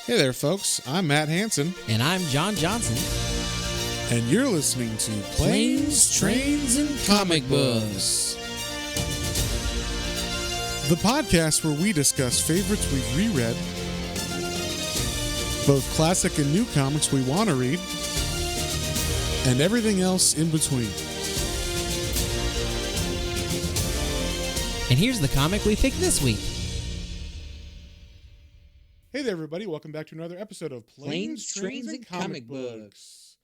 Hey there, folks. I'm Matt Hansen, And I'm John Johnson. and you're listening to Planes, Trains, and Comic Books, the podcast where we discuss favorites we've reread, both classic and new comics we want to read, and everything else in between. And here's the comic we picked this week. Hey there, everybody. Welcome back to another episode of Planes, Trains, and Comic Books.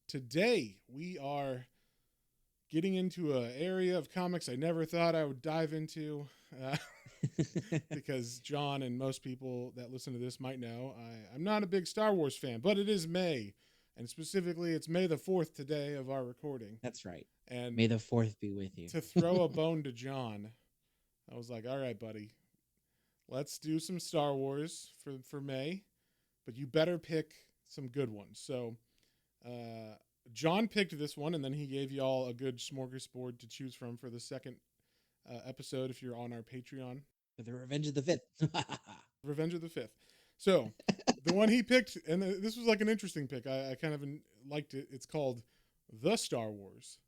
Today, we are getting into an area of comics I never thought I would dive into because John and most people that listen to this might know I'm not a big Star Wars fan, but it is May, and specifically it's May the 4th today of our recording. That's right. And May the 4th be with you. to throw a bone to John, I was like, all right, buddy, let's do some Star Wars for May, but you better pick some good ones. So John picked this one, and then he gave y'all a good smorgasbord to choose from for the second episode if you're on our Patreon. For the Revenge of the Fifth. Revenge of the Fifth. So the one he picked, and this was like an interesting pick. I kind of liked it. It's called The Star Wars,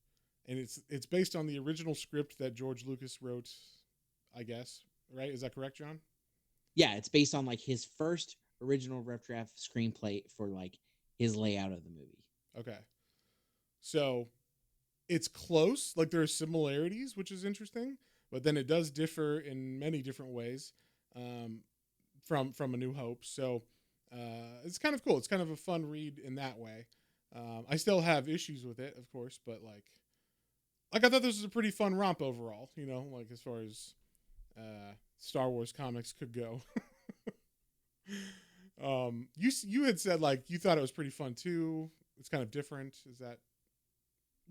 and it's based on the original script that George Lucas wrote, I guess. Right? Is that correct, John? Yeah, it's based on like his first original rough draft screenplay for like his layout of the movie. Okay. So it's close. Like there are similarities, which is interesting, but then it does differ in many different ways from A New Hope. So it's kind of cool. It's kind of a fun read in that way. I still have issues with it, of course, but like I thought this was a pretty fun romp overall, you know, like as far as Star Wars comics could go. You had said like you thought it was pretty fun too. It's kind of different. Is that?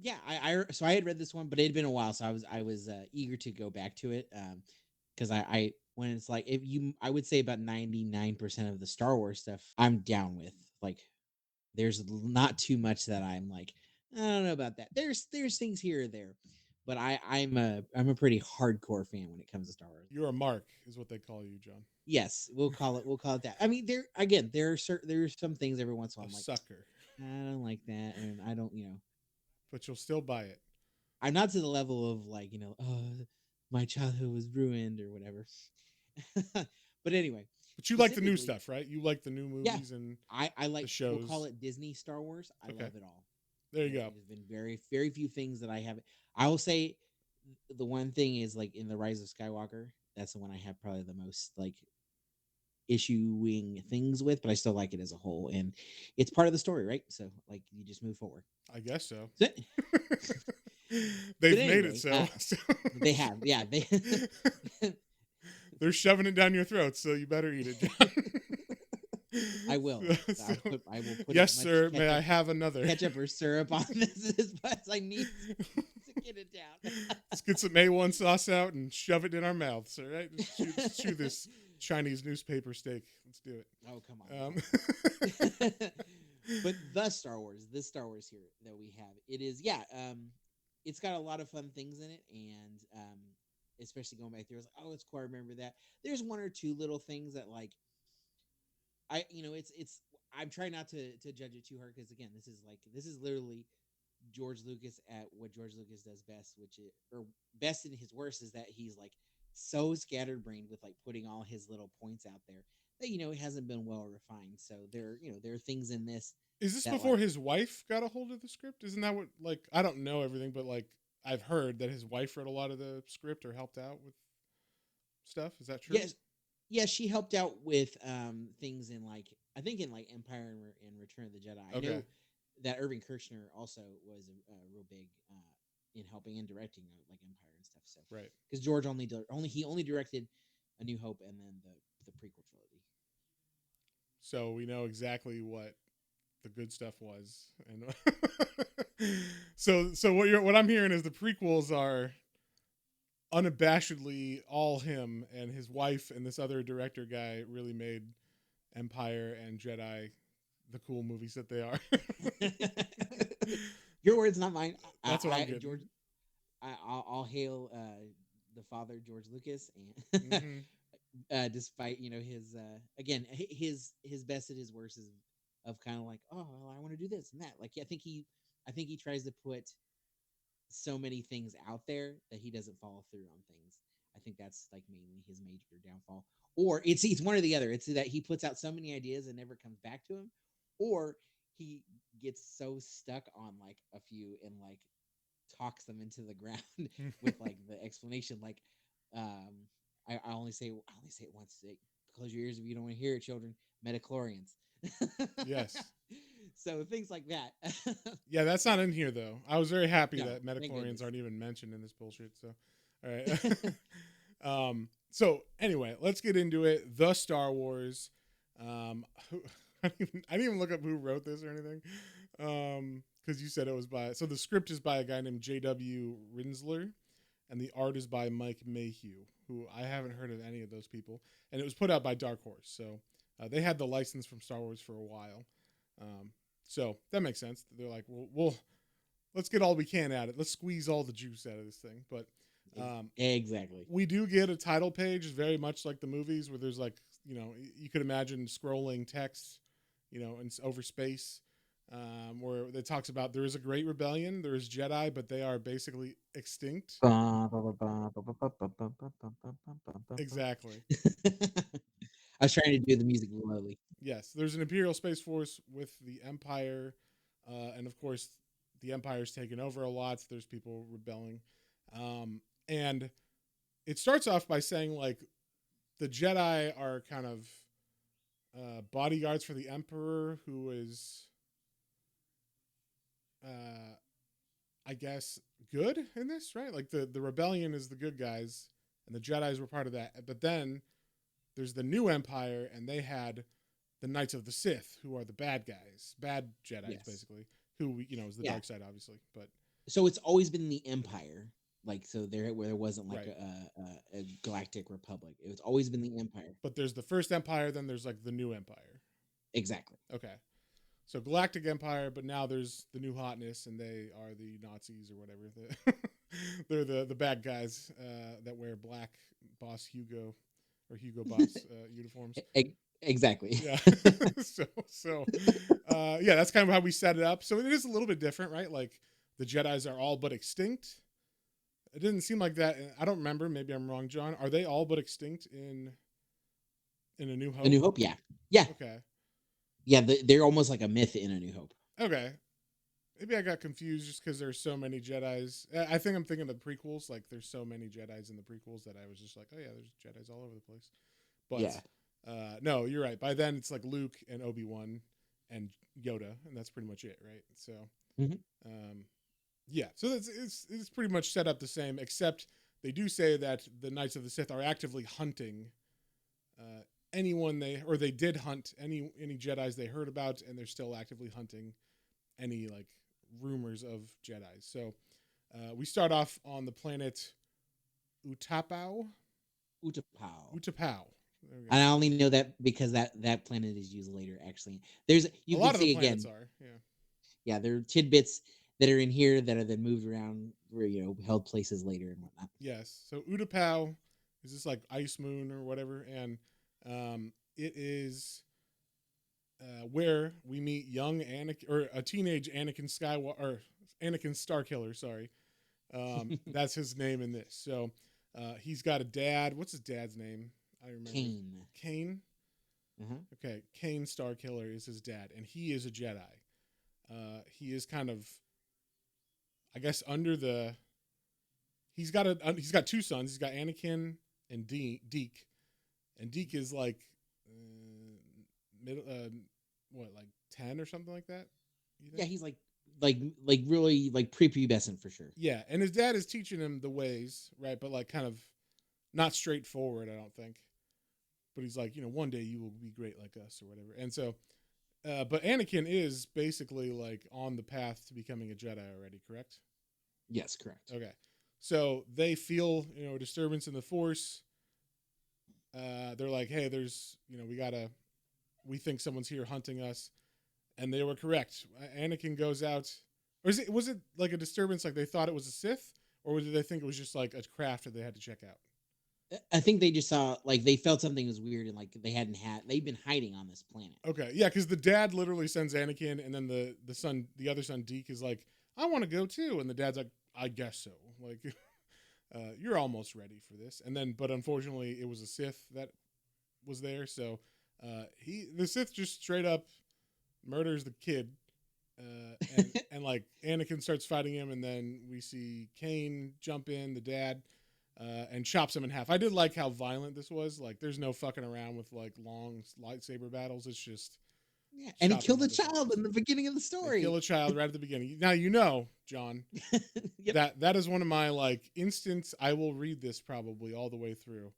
Yeah, I had read this one, but it had been a while, so I was eager to go back to it because I when it's like I would say about 99% of the Star Wars stuff I'm down with. Like there's not too much that I'm like I don't know about that. There's things here or there, but I'm a pretty hardcore fan when it comes to Star Wars. You're a mark, is what they call you, John. Yes, we'll call it that. I mean, there are some things every once in a while I'm like Sucker, I don't like that, and I don't but you'll still buy it. I'm not to the level of like oh my childhood was ruined or whatever. But anyway, But you like the new stuff, right? You like the new movies and I like the shows. We'll call it Disney Star Wars. I love it all. There you go. There's been very few things that I haven't. I will say the one thing is like in the Rise of Skywalker. That's the one I have probably the most like issuing things with, but I still like it as a whole, and it's part of the story, right? So like you just move forward. I guess so. They've made it so. They have, yeah. They're shoving it down your throat, so you better eat it, John. I will. I will put yes, sir. May I have another ketchup or syrup on this as much as I need to get it down. Let's get some A1 sauce out and shove it in our mouths. All right, just chew this Chinese newspaper steak. Let's do it. Oh, come on. But this Star Wars here that we have, it is, it's got a lot of fun things in it, and especially going back there, I was like, oh, it's cool. I remember that. There's one or two little things that like, it's. I'm trying not to judge it too hard because again, this is literally George Lucas at what George Lucas does best, or best in his worst is that he's like so scatterbrained with like putting all his little points out there that it hasn't been well refined. So there are things in this. Is this before his wife got a hold of the script? Isn't that what like I don't know everything, but like I've heard that his wife wrote a lot of the script or helped out with stuff. Is that true? Yes. Yeah, she helped out with things in like I think in like Empire and Return of the Jedi. I know that Irving Kershner also was real big in helping and directing like Empire and stuff. So right, because George only directed A New Hope and then the prequel trilogy. So we know exactly what the good stuff was, and so what I'm hearing is the prequels are unabashedly all him, and his wife and this other director guy really made Empire and Jedi the cool movies that they are. Your words, not mine. That's what I'm getting. George, I'll hail the father, George Lucas, and despite his again his best and his worst is of kind of like, oh well, I want to do this and that. Like I think he tries to put so many things out there that he doesn't follow through on things. I think that's like mainly his major downfall. Or it's one or the other. It's that he puts out so many ideas and never comes back to him, or he gets so stuck on like a few and like talks them into the ground with like the explanation. Like, um, I only say it once. Close your ears if you don't want to hear it, children. Metachlorians. Yes. So things like that. Yeah, that's not in here though. I was very happy No, that thank metachlorians goodness. aren't even mentioned in this bullshit. So, all right. So anyway, let's get into it. The Star Wars. Who, I didn't even look up who wrote this or anything. Because you said it was by. So the script is by a guy named J.W. Rinsler, and the art is by Mike Mayhew, who I haven't heard of any of those people. And it was put out by Dark Horse, so they had the license from Star Wars for a while. Um, so that makes sense. They're like, well, let's get all we can at it. Let's squeeze all the juice out of this thing. But Exactly. we do get a title page, very much like the movies, where there's like, you could imagine scrolling text, and over space, where it talks about there is a great rebellion, there is Jedi, but they are basically extinct. I Exactly. was trying to do the music slowly. Yes, there's an Imperial Space Force with the Empire, and of course, the Empire's taken over a lot. So there's people rebelling, and it starts off by saying like the Jedi are kind of bodyguards for the Emperor, who is, uh, I guess, good in this, right? Like the rebellion is the good guys, and the Jedi's were part of that. But then there's the new Empire, and they had the Knights of the Sith, who are the bad guys, bad Jedi's, Yes. basically, who is the Yeah. dark side, obviously. But So it's always been the Empire, like so there where there wasn't like right, a galactic republic. It's always been the Empire. but there's the first Empire, then there's like the new Empire. Exactly. Okay, so Galactic Empire, but now there's the new hotness, and they are the Nazis or whatever. They're the bad guys that wear black Boss Hugo or Hugo Boss uniforms. Exactly. Yeah. Yeah, that's kind of how we set it up. So it is a little bit different, right? Like the Jedi's are all but extinct. It didn't seem like that. I don't remember. Maybe I'm wrong, John. Are they all but extinct in A New A New Hope? Hope, yeah. Yeah. Okay. Yeah, they're almost like a myth in A New Hope. Okay. Maybe I got confused just because there's so many Jedi's. I think I'm thinking of the prequels. Like there's so many Jedi's in the prequels that I was just like, oh yeah, there's Jedi's all over the place. But Yeah. no, you're right. By then it's like Luke and Obi-Wan and Yoda, and that's pretty much it, right? So, Mhm. um, yeah. So it's pretty much set up the same, except they do say that the Knights of the Sith are actively hunting anyone they did hunt any Jedi's they heard about, and they're still actively hunting any like rumors of Jedi's. So we start off on the planet Utapau. Utapau. Utapau. There we go. And I only know that because that planet is used later. Actually, there's A you can lot of the see planets again. are, yeah. Yeah, there are tidbits that are in here that are then moved around where held places later and whatnot. Yes. So Utapau is this like ice moon or whatever, and it is where we meet young Anakin or a teenage Anakin Skywalker or Anakin Starkiller. Sorry, that's his name in this. So he's got a dad. What's his dad's name? I don't remember. Kane. Kane. Uh-huh. Okay, Kane Starkiller is his dad, and he is a Jedi. He is kind of, I guess, under the. He's got two sons. He's got Anakin and Deke, and Deke is like middle, what, like 10 or something like that. You Yeah, think? he's like really like prepubescent for sure. Yeah, and his dad is teaching him the ways, right? But like kind of not straightforward, I don't think. But he's like, one day you will be great like us or whatever. And so, but Anakin is basically like on the path to becoming a Jedi already, correct? Yes, correct. Okay. So they feel, a disturbance in the Force. They're like, hey, we think someone's here hunting us. And they were correct. Anakin goes out. Or was it like a disturbance, like they thought it was a Sith? Or did they think it was just like a craft that they had to check out? I think they just saw like they felt something was weird and like they've been hiding on this planet. Okay, yeah, because the dad literally sends Anakin, and then the other son, Deke, is like, "I want to go too," and the dad's like, "I guess so." Like, you're almost ready for this, and then, but unfortunately, it was a Sith that was there, so the Sith just straight up murders the kid, and like Anakin starts fighting him, and then we see Kane jump in, the dad, and chops him in half. I did like how violent this was. Like, there's no fucking around with like long lightsaber battles. It's just Yeah, and he chopping killed a child motherfuckers. in the beginning of the They kill story. a child right at the beginning. Now you know, John, Yep. that is one of my like instants. I will read this probably all the way through.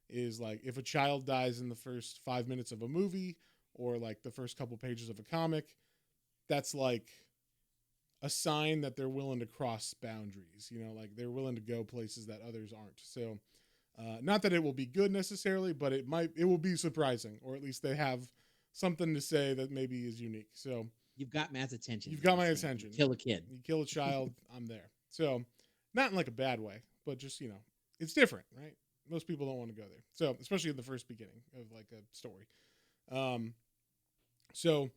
Is like if a child dies in the first 5 minutes of a movie or like the first couple pages of a comic, that's like a sign that they're willing to cross boundaries. You know, like they're willing to go places that others aren't. So, not that it will be good necessarily, but it will be surprising, or at least they have something to say that maybe is unique. So You've got Matt's attention. you've Is what got you're my saying. You attention. kill a kid. You kill a child, I'm there. So, not in like a bad way, but just it's different, right? Most people don't want to go there. So, especially in the first beginning of like a story. Um, so,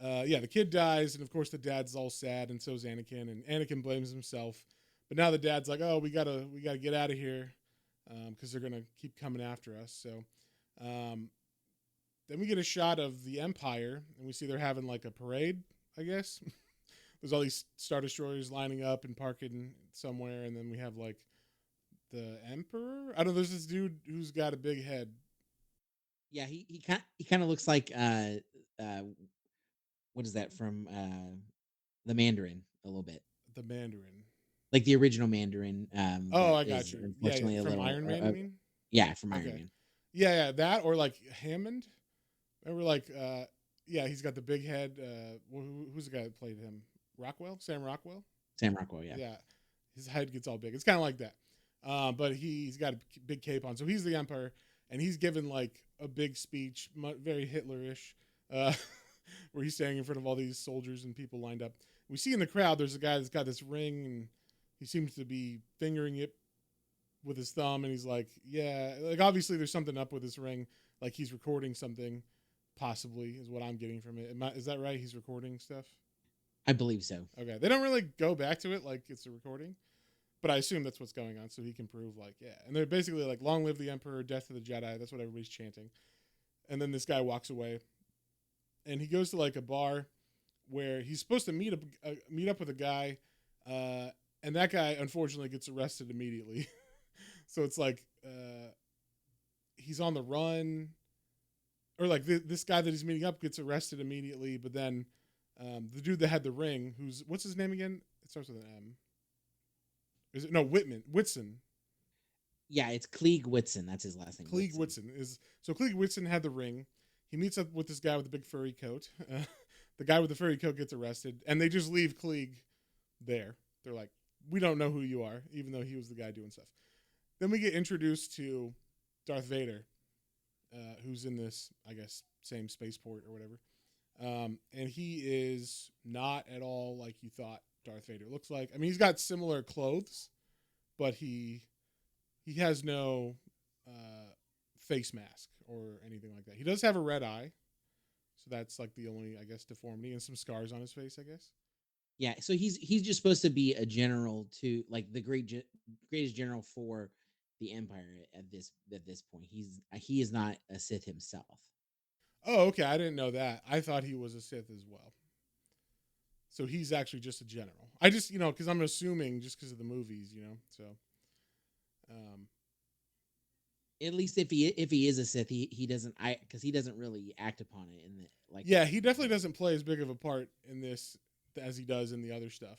yeah, the kid dies, and of course the dad's all sad, and so is Anakin, and Anakin blames himself. But now the dad's like, "Oh, we gotta get out of here, because they're gonna keep coming after us." So, um, then we get a shot of the Empire, and we see they're having like a parade, I guess. There's all these Star Destroyers lining up and parking somewhere, and then we have like the Emperor. I don't know. There's this dude who's got a big head, Yeah, he kind of looks like uh what is that from the Mandarin a little bit. the Mandarin. Like the original Mandarin Oh, that I got is you. Yeah, yeah, unfortunately a from little Iron Man, you mean? yeah, from Iron Okay. Man. Yeah, yeah, that or like Hammond. Remember, like, yeah, he's got the big head. Who's the guy that played him? Rockwell, Sam Rockwell. Sam Rockwell, yeah. Yeah, his head gets all big. It's kind of like that, but he's got a big cape on. So he's the Emperor, and he's given like a big speech, very Hitlerish, uh, where he's standing in front of all these soldiers and people lined up. We see in the crowd there's a guy that's got this ring, and he seems to be fingering it with his thumb, and he's like, yeah, like obviously there's something up with this ring, like he's recording something, possibly is what I'm getting from it. Is that right? He's recording stuff. I believe so. Okay, they don't really go back to it like it's a recording, but I assume that's what's going on, so he can prove like, yeah. And they're basically like, "Long live the Emperor, death to the Jedi." That's what everybody's chanting. And then this guy walks away, and he goes to like a bar where he's supposed to meet up with a guy, and that guy unfortunately gets arrested immediately. So it's like he's on the run, or like this guy that he's meeting up gets arrested immediately, but then the dude that had the ring, what's his name again? It starts with an M. Is it no Whitson? Yeah, it's Klieg Whitson. That's his last name. Klieg Whitson is so Klieg Whitson had the ring. He meets up with this guy with the big furry coat. The guy with the furry coat gets arrested, and they just leave Klieg there. They're like, we don't know who you are, even though he was the guy doing stuff. Then we get introduced to Darth Vader, who's in this, I guess, same spaceport or whatever. And he is not at all like you thought Darth Vader looks like. I mean, he's got similar clothes, but he has no face mask or anything like that. He does have a red eye, so that's like the only, I guess, deformity, and some scars on his face, I guess. Yeah, so he's just supposed to be a general to like the greatest general for the Empire at this point. He is not a Sith himself. Oh, okay. I didn't know that. I thought he was a Sith as well. So he's actually just a general. I just, because I'm assuming just because of the movies, So, um, At least if he is a Sith, he doesn't because he doesn't really act upon it in the like. yeah, he definitely doesn't play as big of a part in this as he does in the other stuff,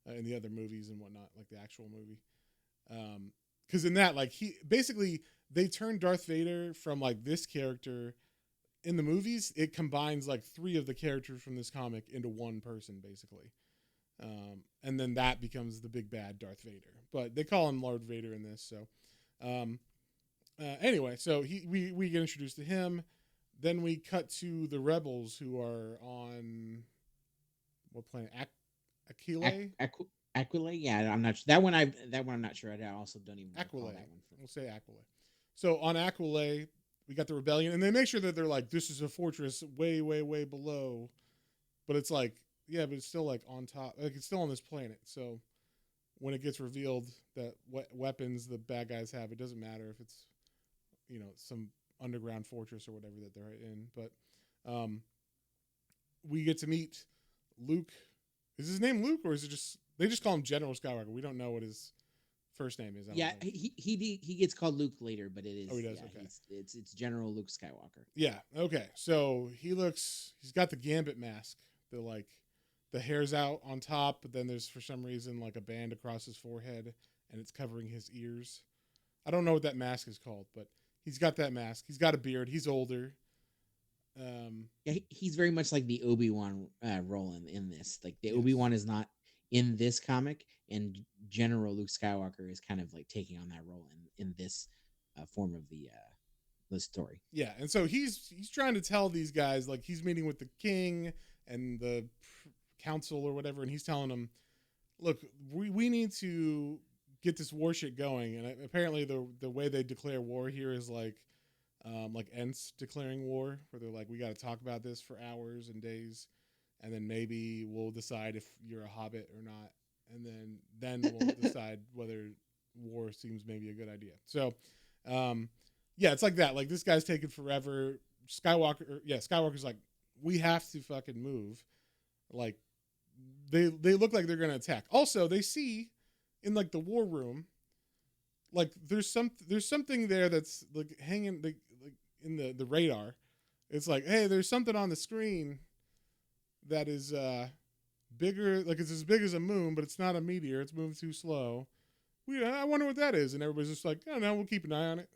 in the other movies and whatnot, like the actual movie. Because in that, like he basically they turned Darth Vader from like this character in the movies. It combines like three of the characters from this comic into one person, basically. And then that becomes the big bad Darth Vader. But they call him Lord Vader in this. So, anyway, so we get introduced to him. Then we cut to the rebels who are on what planet? Aquila? Aquila. Yeah, I'm not that one. I'm not sure. I also don't even recall Aquile. that one from. We'll say Aquile. So on Aquile, we got the rebellion, and they make sure that they're like, this is a fortress way, way, way below. But it's like, yeah, but it's still like on top. Like it's still on this planet. So when it gets revealed that what weapons the bad guys have, it doesn't matter if it's some underground fortress or whatever that they're in. But um, we get to meet Luke. Is his name Luke, or is it just they just call him General Skywalker? We don't know what his first name is. I don't Yeah, think. he gets called Luke later, but it Oh, he is does. yeah Okay. it's General Luke Skywalker. Yeah. Okay. So he's got the Gambit mask. The hair's out on top, but then there's for some reason like a band across his forehead, and it's covering his ears. I don't know what that mask is called, but he's got that mask. He's got a beard. He's older. Yeah, he's very much like the Obi-Wan role in this. Like the Yes. Obi-Wan is not in this comic, and General Luke Skywalker is kind of like taking on that role in this form of the story. Yeah, and so he's trying to tell these guys like he's meeting with the king and the council or whatever, and he's telling them, look, we need to get this war shit going, and apparently the way they declare war here is like Ents declaring war, where they're like, we got to talk about this for hours and days, and then maybe we'll decide if you're a hobbit or not, and then we'll decide whether war seems maybe a good idea. So, yeah, it's like that. Like this guy's taking forever. Skywalker's like, we have to fucking move. Like they look like they're gonna attack. Also, they see in like the war room, like there's something there that's like hanging like in the radar. It's like, hey, there's something on the screen that is bigger, like it's as big as a moon, but it's not a meteor. It's moving too slow. I wonder what that is. And everybody's just like, oh no, we'll keep an eye on it.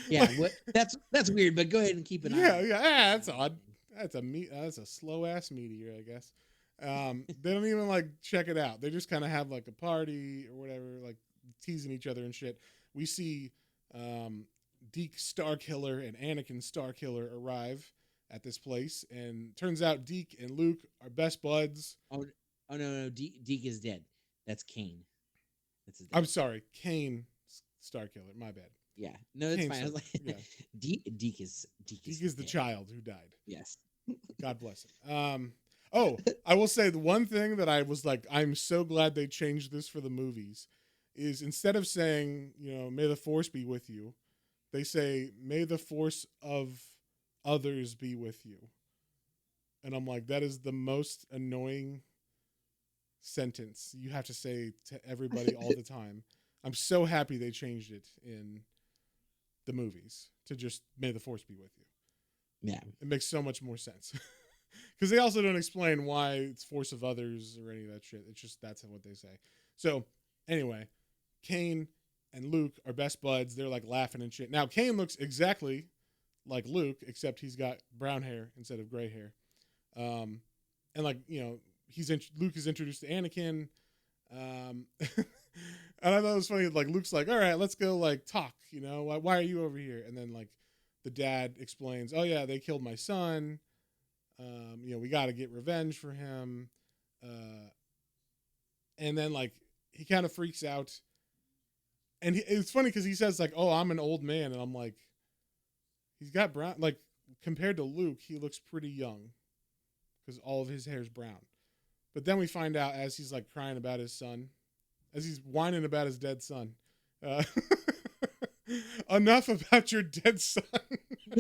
Yeah, Like, what that's weird, but go ahead and keep an eye. yeah, On it. yeah, that's odd. That's a slow ass meteor, I guess. They don't even like check it out. They just kind of have like a party or whatever, like teasing each other and shit. We see Deke Starkiller and Anakin Starkiller arrive at this place, and turns out Deke and Luke are best buds. Oh, oh no, Deke is dead. That's Kane. That's his I'm dad. sorry, Kane Starkiller. My bad. Yeah, no, it's Kane fine. I Star. was like, Yeah, Deke Deke is is the dead. child who died. Yes. God bless him. Oh, I will say the one thing that I was like, I'm so glad they changed this for the movies, is instead of saying, may the force be with you, they say, may the force of others be with you. And I'm like, that is the most annoying sentence you have to say to everybody all the time. I'm so happy they changed it in the movies to just may the force be with you. Yeah. It makes so much more sense. Because they also don't explain why it's force of others or any of that shit. It's just that's what they say. So anyway, Kane and Luke are best buds. They're like laughing and shit. Now Kane looks exactly like Luke, except he's got brown hair instead of gray hair. And like Luke is introduced to Anakin. And I thought it was funny. Like Luke's like, all right, let's go like talk. Why are you over here? And then like the dad explains, oh yeah, they killed my son. We got to get revenge for him. And then like he kind of freaks out, and it's funny because he says like, "Oh, I'm an old man," and I'm like, he's got brown. Like compared to Luke, he looks pretty young because all of his hair's brown. But then we find out as he's like crying about his son, as he's whining about his dead son. Uh, Enough about your dead son.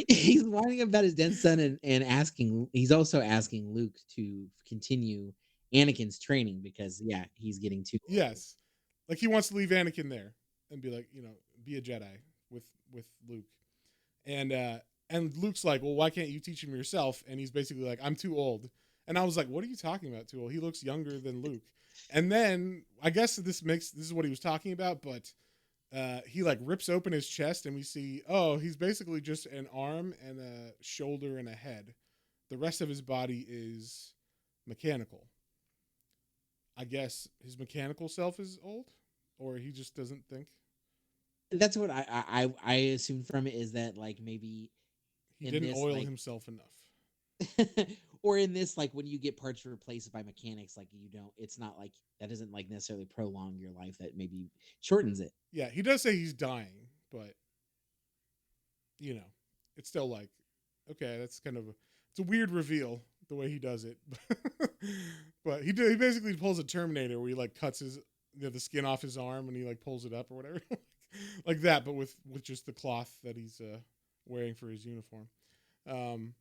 He's whining about his dead son and asking. He's also asking Luke to continue Anakin's training because yeah, he's getting too old. Yes, like he wants to leave Anakin there and be like, be a Jedi with Luke, and Luke's like, well, why can't you teach him yourself? And he's basically like, I'm too old. And I was like, what are you talking about, too old? He looks younger than Luke. And then I guess this is what he was talking about, but he like rips open his chest and we see, oh, he's basically just an arm and a shoulder and a head. The rest of his body is mechanical. I guess his mechanical self is old, or he just doesn't think. That's what I assumed from it is that like maybe He in didn't this oil like himself enough. or in this, like when you get parts replaced by mechanics, like you don't, it's not like that doesn't like necessarily prolong your life. That maybe shortens it. Yeah, he does say he's dying, but you know, it's still like, okay, that's kind of it's a weird reveal the way he does it. But he basically pulls a Terminator where he like cuts his the skin off his arm and he like pulls it up or whatever, like that, but with just the cloth that he's wearing for his uniform. Um,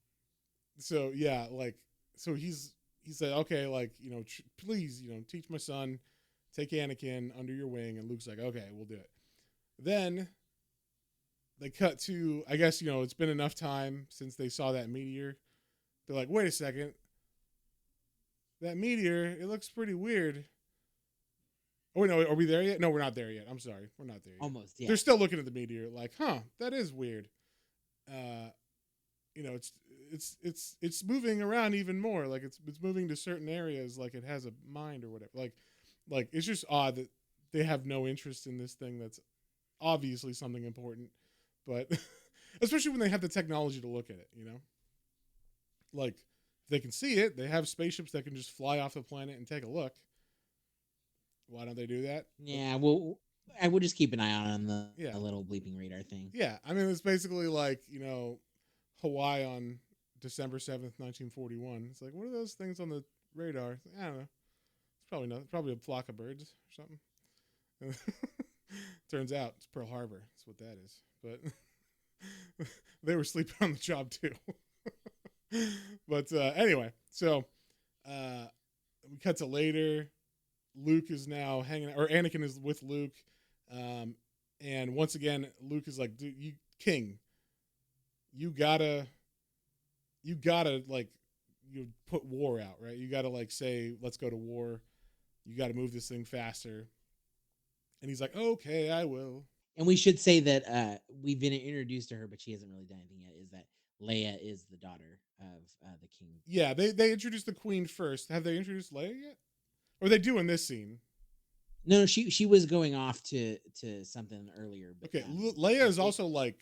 so yeah, like so he's like, okay, like please teach my son, take Anakin under your wing, and Luke's like, okay, we'll do it. Then they cut to, I guess it's been enough time since they saw that meteor. They're like, wait a second, that meteor, it looks pretty weird. Oh wait, no, are we there yet? No, we're not there yet. I'm sorry, we're not there yet. Almost, yeah. They're still looking at the meteor, like, huh, that is weird. Uh, it's moving around even more. Like it's moving to certain areas, like it has a mind or whatever. Like it's just odd that they have no interest in this thing that's obviously something important, but especially when they have the technology to look at it. Like if they can see it, they have spaceships that can just fly off the planet and take a look. Why don't they do that? Yeah, well, I would just keep an eye on Yeah. the little bleeping radar thing. Yeah, I mean, it's basically like Hawaii on December 7th, 1941. It's like, what are those things on the radar? I don't know. It's probably not. Probably a flock of birds or something. Turns out it's Pearl Harbor. That's what that is. But they were sleeping on the job too. But anyway, so we cut to later. Luke is now hanging out, or Anakin is with Luke. And once again, Luke is like, dude, King, you gotta like put war out, right? You gotta like say, let's go to war. You gotta move this thing faster. And he's like, okay, I will. And we should say that we've been introduced to her, but she hasn't really done anything yet. Is that Leia is the daughter of the king? Yeah, they introduced the queen first. Have they introduced Leia yet? Or they do in this scene? No, she was going off to something earlier. But, okay, Leia is also like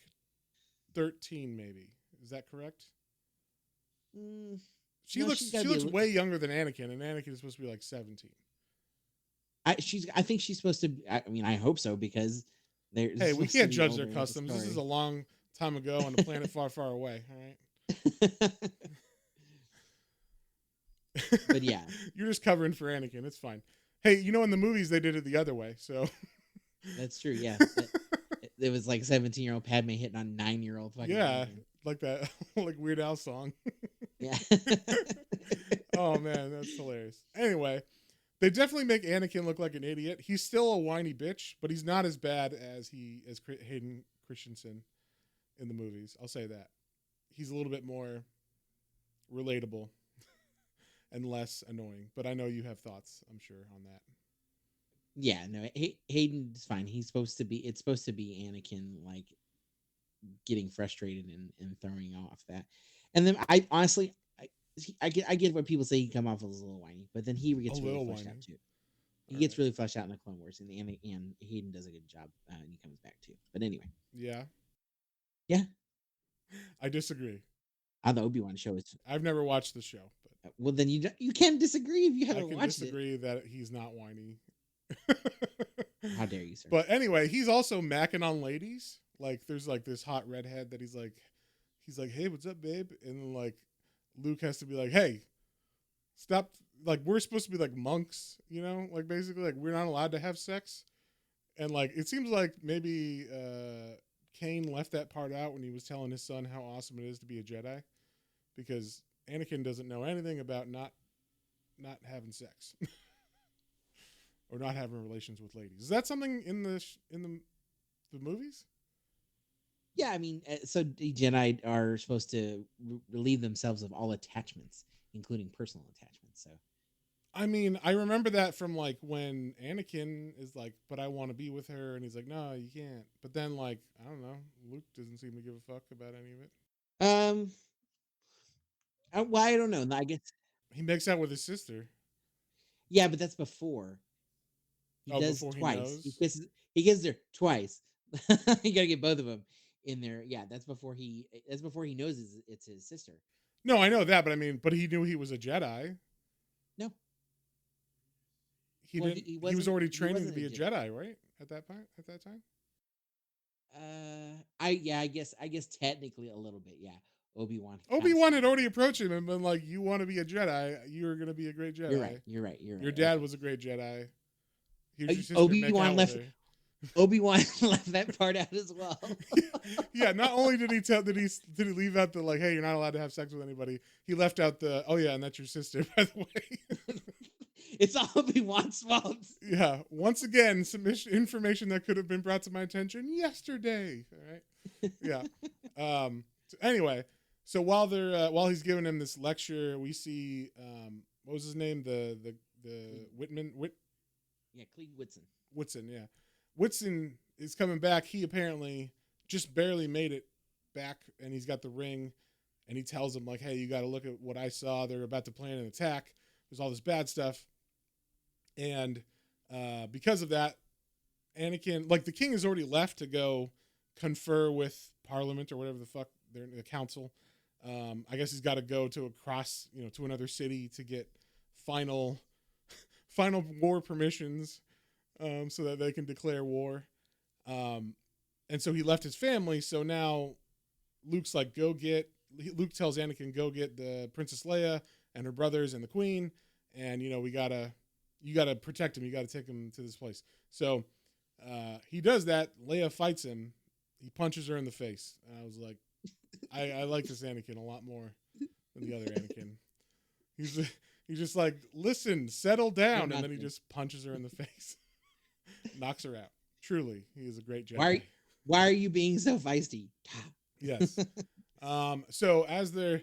13, maybe. Is that correct? She looks way younger than Anakin, and Anakin is supposed to be like 17. I think she's supposed to. I mean, I hope so because hey, we can't judge their customs. This is a long time ago on a planet far, far away. All right. But yeah, you're just covering for Anakin. It's fine. Hey, in the movies they did it the other way. So that's true. Yeah, it was like 17-year-old Padme hitting on 9-year-old. Yeah, Anakin. Like that, like Weird Al song. Yeah. Oh man, that's hilarious. Anyway. They definitely make Anakin look like an idiot. He's still a whiny bitch, but he's not as bad as Hayden Christensen in the movies. I'll say that. He's a little bit more relatable and less annoying. But I know you have thoughts, I'm sure, on that. Yeah, no, Hayden's fine. It's supposed to be Anakin like getting frustrated and throwing off that. And then I honestly I get what people say he come off as a little whiny, but then he gets really fleshed out too. He gets really fleshed out in the Clone Wars, and Hayden does a good job, and he comes back too. But anyway, yeah, I disagree. The Obi-Wan show is. I've never watched the show, but well, then you can't disagree if you haven't watched it. I can disagree that he's not whiny. How dare you, sir? But anyway, he's also macking on ladies. Like, there's like this hot redhead that he's like, hey, what's up, babe? And then like. Luke has to be like, hey, stop. Like, we're supposed to be like monks, like basically like we're not allowed to have sex. And like, it seems like maybe Cain left that part out when he was telling his son how awesome it is to be a Jedi, because Anakin doesn't know anything about not having sex or not having relations with ladies. Is that something in the movies? Yeah, I mean, so the Jedi are supposed to relieve themselves of all attachments, including personal attachments. So, I mean, I remember that from like when Anakin is like, "But I want to be with her," and he's like, "No, you can't." But then, like, I don't know, Luke doesn't seem to give a fuck about any of it. Well, I don't know. I guess he makes out with his sister. Yeah, but that's before. He does twice. He kisses her twice. You gotta get both of them in there. Yeah, that's before he knows it's his sister. No, I know that, but I mean, but he knew he was a Jedi. No, He well, didn't. he He was wasn't. already He training to wasn't a be a Jedi. Jedi, right? At that point, at that time. I guess technically a little bit, yeah. Obi-Wan kind of Obi-Wan had started already it. approached him and been like, "You want to be a Jedi? You're gonna be a great You're right. Jedi. You're right. You're Your right. dad Okay. was a great Jedi. Here's your sister. Make Obi-Wan out with left her." Obi-Wan left that part out as well. Yeah. Not only did he tell did he leave out the like, "Hey, you're not allowed to have sex with anybody." He left out the, "Oh yeah, and that's your sister, by the way." It's all Obi-Wan's fault. Yeah. Once again, some information that could have been brought to my attention yesterday. All right. Yeah. Anyway, so while he's giving him this lecture, we see what was his name? The Cleve- Whitman yeah, Cleve Whitson. Whitson. Yeah, Whitson is coming back. He apparently just barely made it back, and he's got the ring. And he tells him like, "Hey, you got to look at what I saw. They're about to plan an attack. There's all this bad stuff." And because of that, Anakin, like the king has already left to go confer with Parliament or whatever the fuck they're the council. I guess he's got to go to across, to another city to get final final war permissions, so that they can declare war. Um, and so he left his family. So now Luke's like, Luke tells Anakin, go get the Princess Leia and her brothers and the Queen, and you gotta protect him. You gotta take him to this place. So he does that. Leia fights him. He punches her in the face. And I was like, I like this Anakin a lot more than the other Anakin. He's he's just like, listen, settle You're down, and then he nothing. just punches her in the face, knocks her out. Truly, he is a great Why? Jedi. Why are you being so feisty? Yes. So as they're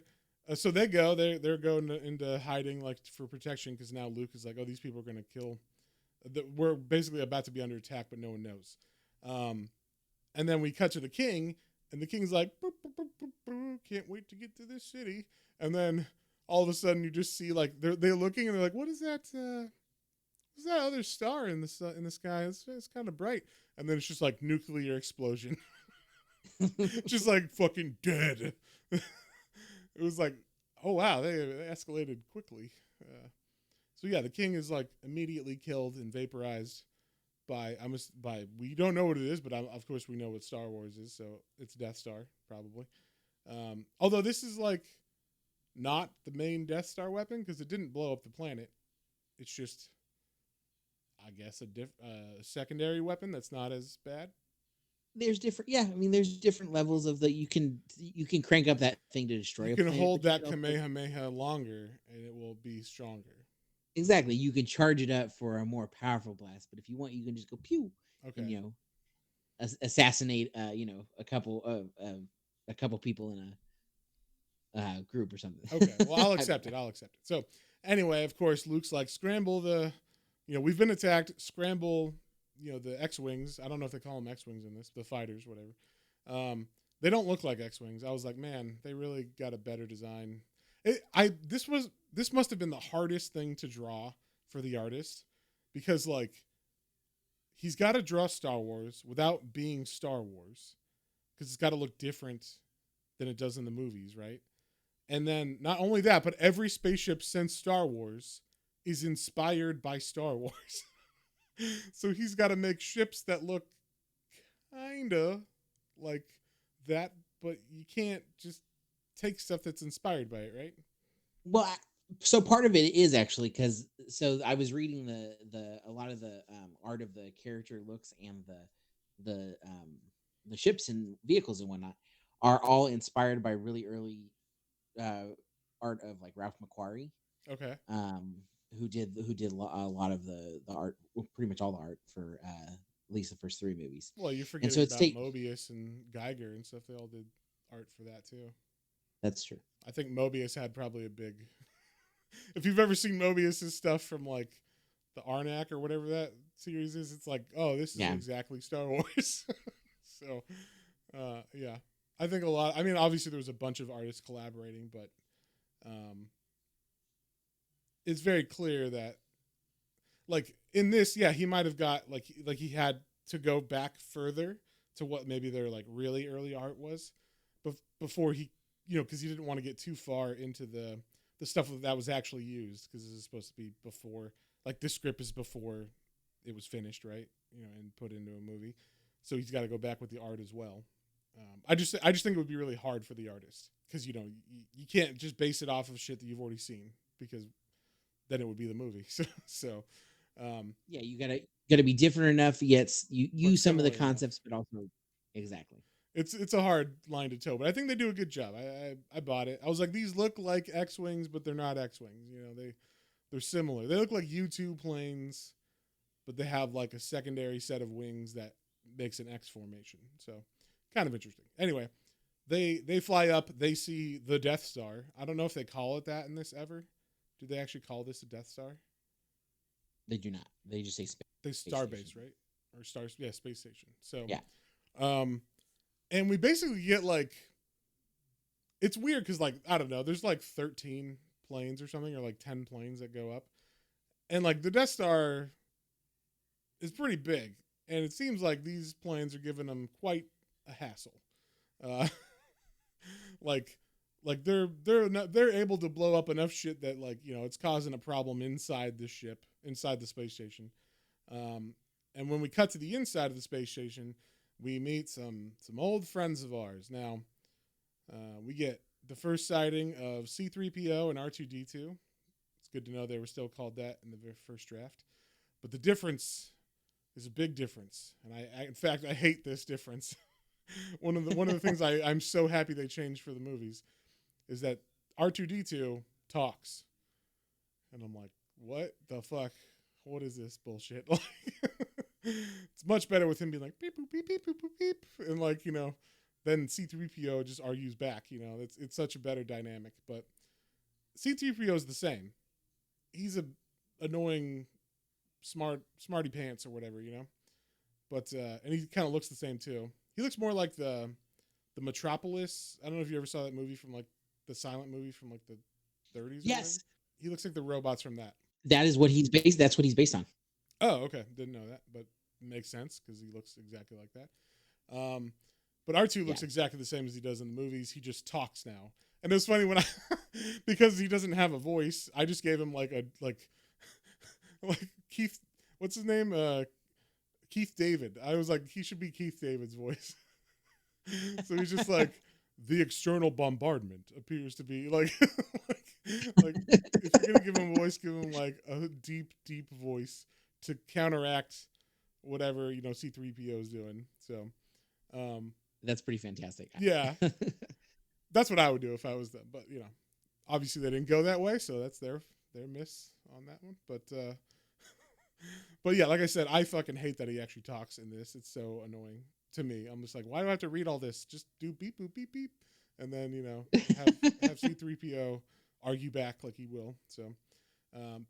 so they go, they're going into hiding like for protection because now Luke is like, oh, these people are gonna kill. We're basically about to be under attack, but no one knows. Um, and then we cut to the king, and the king's like, "Boop, boop, boop, boop, boop, can't wait to get to this city." And then all of a sudden, you just see like they're looking, and they're like, "What is that? What's that other star in the sky? It's kind of bright." And then it's just like nuclear explosion, just like fucking dead. It was like, oh wow, they escalated quickly. So yeah, the king is like immediately killed and vaporized by we don't know what it is, but of course we know what Star Wars is, so it's Death Star probably. Although this is like not the main Death Star weapon because it didn't blow up the planet. It's just, I guess, a secondary weapon that's not as bad. There's different. Yeah, I mean, there's different levels of the. You can crank up that thing to You destroy a can planet, hold but you that can also Kamehameha longer and it will be stronger. exactly you can charge it up for a more powerful blast. But if you want, you can just go pew and Okay. assassinate a couple people in a group or something. Okay. Well, I'll I don't accept know. it. I'll accept it. So, anyway, of course, Luke's like, scramble we've been attacked. Scramble, the X-wings. I don't know if they call them X-wings in this, the fighters, whatever. They don't look like X-wings. I was like, man, they really got a better design. This must have been the hardest thing to draw for the artist because like he's got to draw Star Wars without being Star Wars because it's got to look different than it does in the movies, right? And then not only that, but every spaceship since Star Wars is inspired by Star Wars. So he's got to make ships that look kinda like that, but you can't just take stuff that's inspired by it, right? Well, so part of it is actually because I was reading the a lot of the art of the character looks and the ships and vehicles and whatnot are all inspired by really early uh, art of like Ralph McQuarrie, Okay. um, a lot of the art, well, pretty much all the art for at least the first three movies, Well, you're and so forgetting it's about take Mobius and Geiger and stuff. They all did art for that too. that's true. I think Mobius had probably a big. If you've ever seen Mobius's stuff from like the Arnak or whatever that series is, it's like, oh, this is Yeah, exactly Star Wars. So, yeah, I think a lot. I mean, obviously there was a bunch of artists collaborating, but um, it's very clear that like in this, yeah, he might have got like he had to go back further to what maybe their like really early art was, before he because he didn't want to get too far into the stuff that was actually used, because this is supposed to be before, like, this script is before it was finished, right? And put into a movie, so he's got to go back with the art as well. I just think it would be really hard for the artist, because you can't just base it off of shit that you've already seen, because then it would be the movie. So Yeah, you gotta be different enough, yet you but use some of the similar enough. concepts, but also exactly. It's a hard line to toe, but I think they do a good job. I bought it. I was like, these look like X wings, but they're not X wings. They're similar. They look like U-2 planes, but they have like a secondary set of wings that makes an X formation. So kind of interesting. Anyway, they fly up. They see the Death Star. I don't know if they call it that in this ever. Do they actually call this a Death Star? They do not. They just say They space Starbase, station. right? Or Star, yeah, space station. So, Yeah. um, and we basically get like, it's weird because, like, I don't know, there's like 13 planes or something, or like 10 planes that go up, and like the Death Star is pretty big, and it seems like these planes are giving them quite a hassle. Uh, like, they're able to blow up enough shit that, like, it's causing a problem inside the ship, inside the space station. Um, and when we cut to the inside of the space station, we meet some old friends of ours. Now, we get the first sighting of C-3PO and R2-D2. It's good to know they were still called that in the very first draft. But the difference is a big difference, and in fact, I hate this difference. one of the things I'm so happy they changed for the movies is that R2-D2 talks, and I'm like, what the fuck? What is this bullshit? Like, it's much better with him being like beep boop beep beep boop boop beep, and like, then C-3PO just argues back. It's such a better dynamic. But C-3PO is the same. He's a annoying smarty pants or whatever. But and he kind of looks the same too. He looks more like the Metropolis. I don't know if you ever saw that movie from, like, the silent movie from, like, the 30s or whatever. Yes, He looks like the robots from that. that is what he's based. That's what he's based on. Oh, okay. Didn't know that, but it makes sense because he looks exactly like that. But R2 Yeah. looks exactly the same as he does in the movies. He just talks now. And it was funny when I, because he doesn't have a voice, I just gave him like like Keith, what's his name? Keith David. I was like, he should be Keith David's voice. So he's just like, the external bombardment appears to be like, like if you're gonna give him a voice, give him like a deep, deep voice to counteract whatever C-3PO is doing. So, That's pretty fantastic. yeah, that's what I would do if I was them. But obviously they didn't go that way, so that's their miss on that one. But yeah, like I said, I fucking hate that he actually talks in this. It's so annoying to me. I'm just like, why do I have to read all this? Just do beep boop beep beep, and then have C-3PO argue back like he will. So,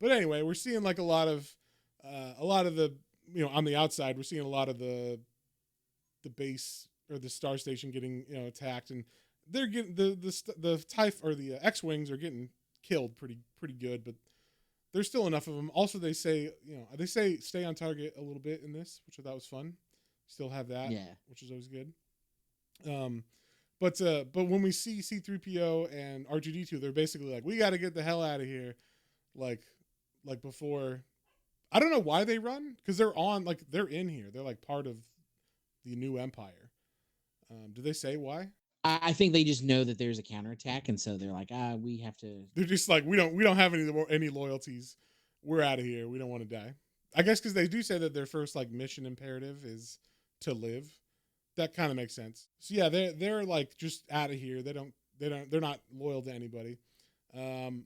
but anyway, we're seeing like a lot of the on the outside, we're seeing a lot of the base or the star station getting attacked, and they're getting the TIE or the X-wings are getting killed pretty good, but there's still enough of them. Also, they say stay on target a little bit in this, which I thought was fun. Still have that, Yeah. which is always good. But when we see C-3PO and R2-D2, they're basically like, we got to get the hell out of here, like before. I don't know why they run, because they're in here. They're like part of the new Empire. Do they say why? I think they just know that there's a counterattack, and so they're like, we have to. They're just like, we don't have any loyalties. We're out of here. We don't want to die. I guess because they do say that their first like mission imperative is to live. That kind of makes sense. So yeah, they're like just out of here. They're not loyal to anybody. Then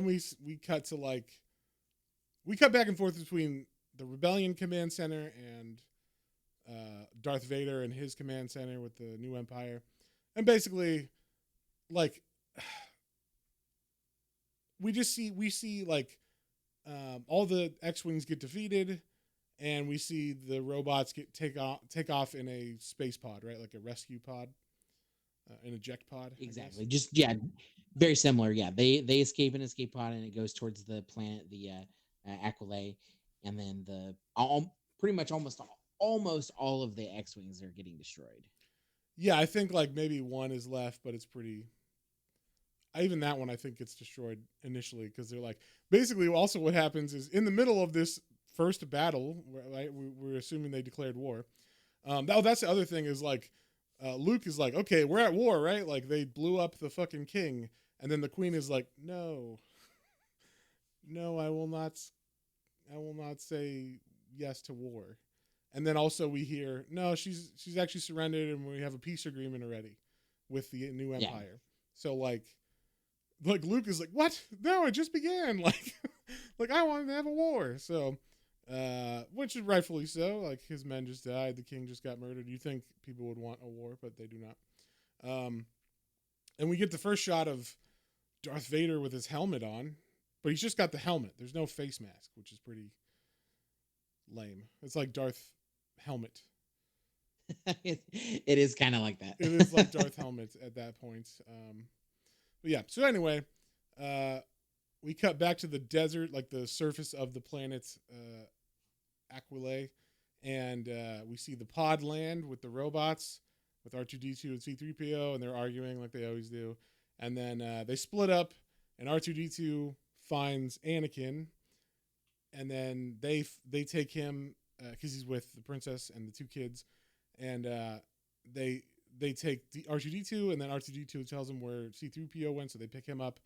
we cut to we cut back and forth between the Rebellion Command Center and Darth Vader and his command center with the new Empire, and basically, like, we see like all the X-wings get defeated, and we see the robots take off in a space pod, right, like a rescue pod, an eject pod. Exactly. Just very similar. Yeah, they escape an escape pod, and it goes towards the planet, the Aquilay, and then pretty much almost all of the X-wings are getting destroyed. Yeah, I think like maybe one is left, but it's pretty. Even that one I think gets destroyed initially because they're like basically. Also, what happens is in the middle of this first battle, right? We're assuming they declared war. That's the other thing is like, Luke is like, okay, we're at war, right? Like they blew up the fucking king, and then the queen is like, no, no, I will not. I will not say yes to war. And then also we hear no, she's actually surrendered, and we have a peace agreement already with the new Yeah. empire. So like Luke is like, what? No, it just began. Like I wanted to have a war. So, which is rightfully so. Like his men just died, the king just got murdered. You think people would want a war, but they do not. Um, and we get the first shot of Darth Vader with his helmet on, but he's just got the helmet. There's no face mask, which is pretty lame. It's like Darth helmet. It is kind of like that. It is like Darth helmet at that point. But yeah. So anyway, uh, we cut back to the desert, like the surface of the planet Aquila, and we see the pod land with the robots, with R2D2 and C3PO, and they're arguing like they always do. And then they split up, and R2D2 finds Anakin, and then they take him because he's with the princess and the two kids, and they they take the R2D2, and then R2D2 tells him where C3PO went, so they pick him up.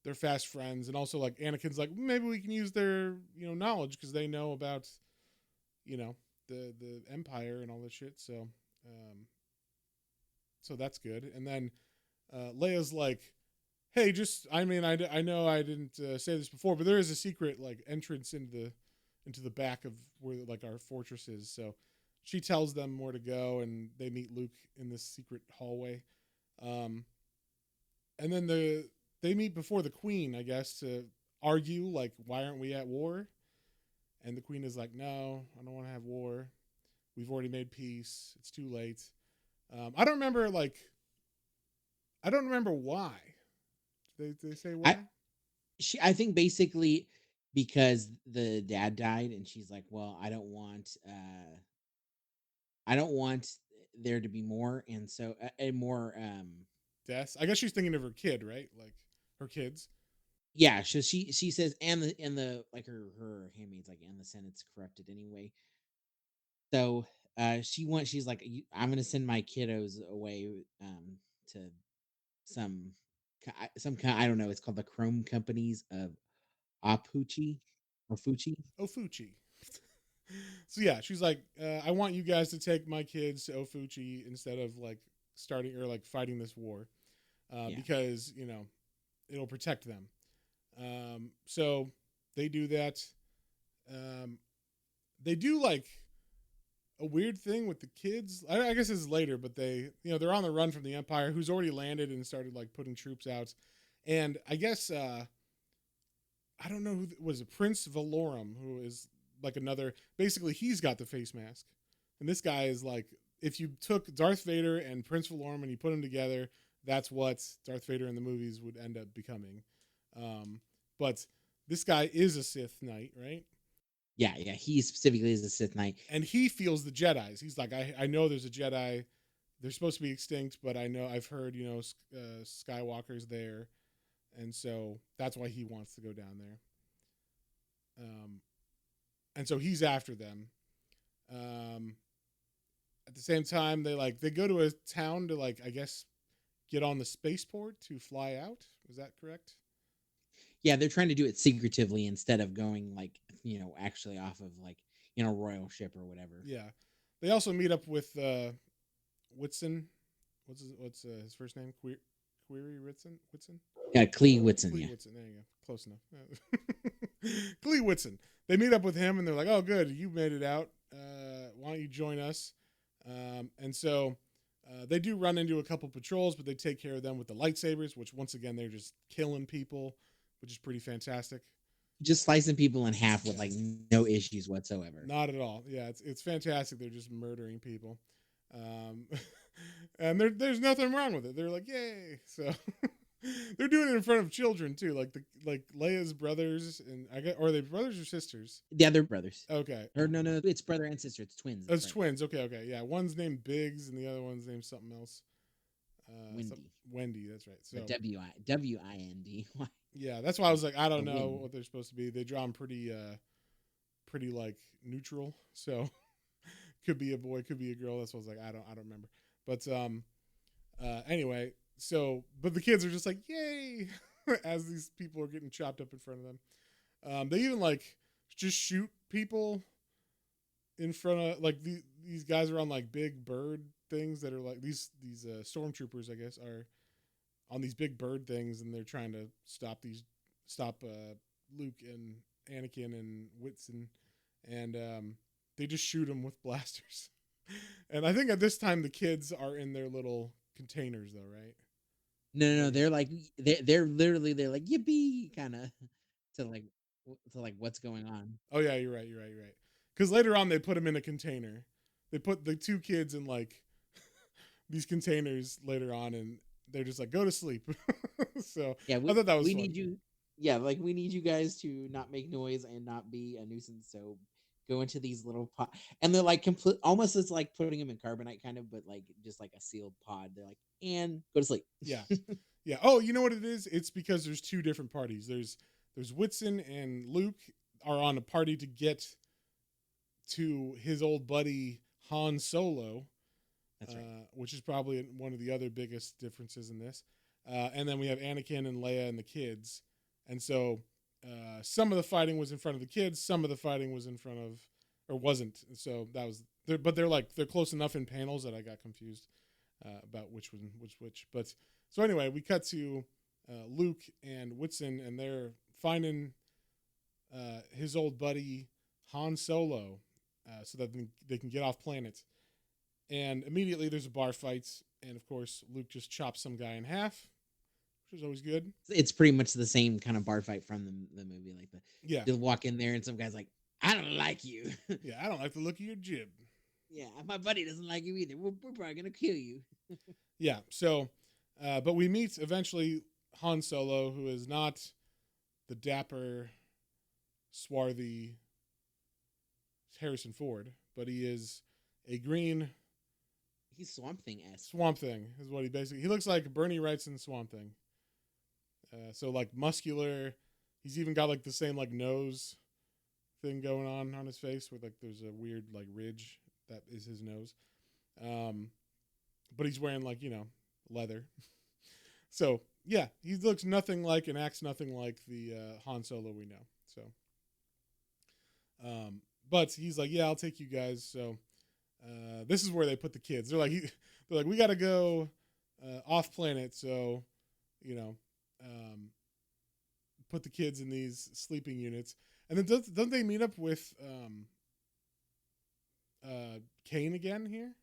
They're fast friends, and also like Anakin's like maybe we can use their knowledge because they know about the Empire and all this shit. So um, so that's good. And then Leia's like, hey, just I know I didn't say this before, but there is a secret like entrance into the back of where like our fortress is. So she tells them where to go, and they meet Luke in this secret hallway. Um, and then they meet before the queen, I guess, to argue like why aren't we at war? And the queen is like, no, I don't want to have war. We've already made peace. It's too late. I don't remember I don't remember why. Did they say I why? I think basically because the dad died, and she's like, well, I don't want there to be more, and so and more. Deaths. I guess she's thinking of her kid, right? Like her kids. Yeah, so she says, and the like her handmaid's like, and the Senate's corrupted anyway. So she's like, I'm gonna send my kiddos away to some some kind, I don't know, it's called the Chrome Companies of Apuchi or Fuchi. Ofuchi. So yeah, she's like, I want you guys to take my kids to Ofuchi instead of like starting or like fighting this war, Yeah. because it'll protect them. So they do that. Um, they do like a weird thing with the kids. I guess this is later, but they're on the run from the Empire, who's already landed and started like putting troops out. And I guess I don't know who was it, Prince Valorum, who is like another. Basically, he's got the face mask, and this guy is like, if you took Darth Vader and Prince Valorum and you put them together, that's what Darth Vader in the movies would end up becoming. Um, but this guy is a Sith Knight, right? Yeah, yeah. He specifically is a Sith Knight. And he feels the Jedi's. He's like, I know there's a Jedi. They're supposed to be extinct, but I know I've heard Skywalker's there, and so that's why he wants to go down there. Um, and so he's after them. Um, at the same time, they go to a town to like I guess get on the spaceport to fly out. Is that correct? Yeah, they're trying to do it secretively instead of going like, actually off of like, royal ship or whatever. Yeah. They also meet up with Whitson. What's his first name? Query Whitson. Yeah, Clee Whitson. Clee Yeah. Whitson. There you go. Close enough. Clee Whitson. They meet up with him and they're like, "Oh, good, you made it out. Why don't you join us?" And so they do run into a couple patrols, but they take care of them with the lightsabers, which once again they're just killing people, which is pretty fantastic. Just slicing people in half with like no issues whatsoever. Not at all. Yeah, it's fantastic. They're just murdering people, um, and there's nothing wrong with it. They're like, yay! So They're doing it in front of children too, like Leia's brothers, and I get, or are they brothers or sisters? The other brothers. Okay, Or no, it's brother and sister. It's twins. That's it's right. twins. Okay, yeah. One's named Biggs, and the other one's named something else. Wendy. Wendy. That's right. But So WIND. yeah, that's why I was like, I don't The know wind. what they're supposed to be. They draw them pretty like neutral. So could be a boy, could be a girl. That's what I was like. I don't remember. But anyway, so but the kids are just like, yay, as these people are getting chopped up in front of them. They even like just shoot people in front of like these guys are on like big bird things that are like these stormtroopers, I guess, are on these big bird things, and they're trying to stop Luke and Anakin and Whitson, and they just shoot them with blasters. And I think at this time the kids are in their little containers, though, right? No. They're like they're literally they're like yippee kind of to like to like what's going on. Oh yeah, you're right. Because later on they put them in a container. They put the two kids in like these containers later on, and they're just like, go to sleep. So Yeah, I thought that was we fun. need you. Yeah, like we need you guys to not make noise and not be a nuisance. So go into these little pod, and they're like complete. Almost it's like putting them in carbonite, kind of, but like just like a sealed pod. They're like, and go to sleep. Yeah, yeah. Oh, you know what it is? It's because there's two different parties. There's Whitson and Luke are on a party to get to his old buddy Han Solo, That's right. which is probably one of the other biggest differences in this. And then we have Anakin and Leia and the kids. And so some of the fighting was in front of the kids, some of the fighting was in front of, or wasn't. So that was, but they're close enough in panels that I got confused about which one was which. But so anyway, we cut to Luke and Whitson, and they're finding his old buddy Han Solo, so that they can get off planet. And immediately there's a bar fight, and of course Luke just chops some guy in half, which is always good. It's pretty much the same kind of bar fight from the movie. Like Yeah, they'll walk in there and some guy's like, I don't like you. yeah. I don't like the look of your jib. Yeah, my buddy doesn't like you either. We're probably gonna kill you. Yeah. So, but we meet eventually Han Solo, who is not the dapper, swarthy Harrison Ford, but he is a green He's Swamp Thing esque. Swamp Thing. Is what he looks like. Bernie Wrightson Swamp Thing. So like muscular. He's even got like the same like nose thing going on his face, where like there's a weird like ridge that is his nose. But he's wearing like leather. So yeah, he looks nothing like and acts nothing like the Han Solo we know. So, but he's like, yeah, I'll take you guys. So this is where they put the kids. They're like, we got to go off planet. So, put the kids in these sleeping units. And then don't they meet up with Kane again here?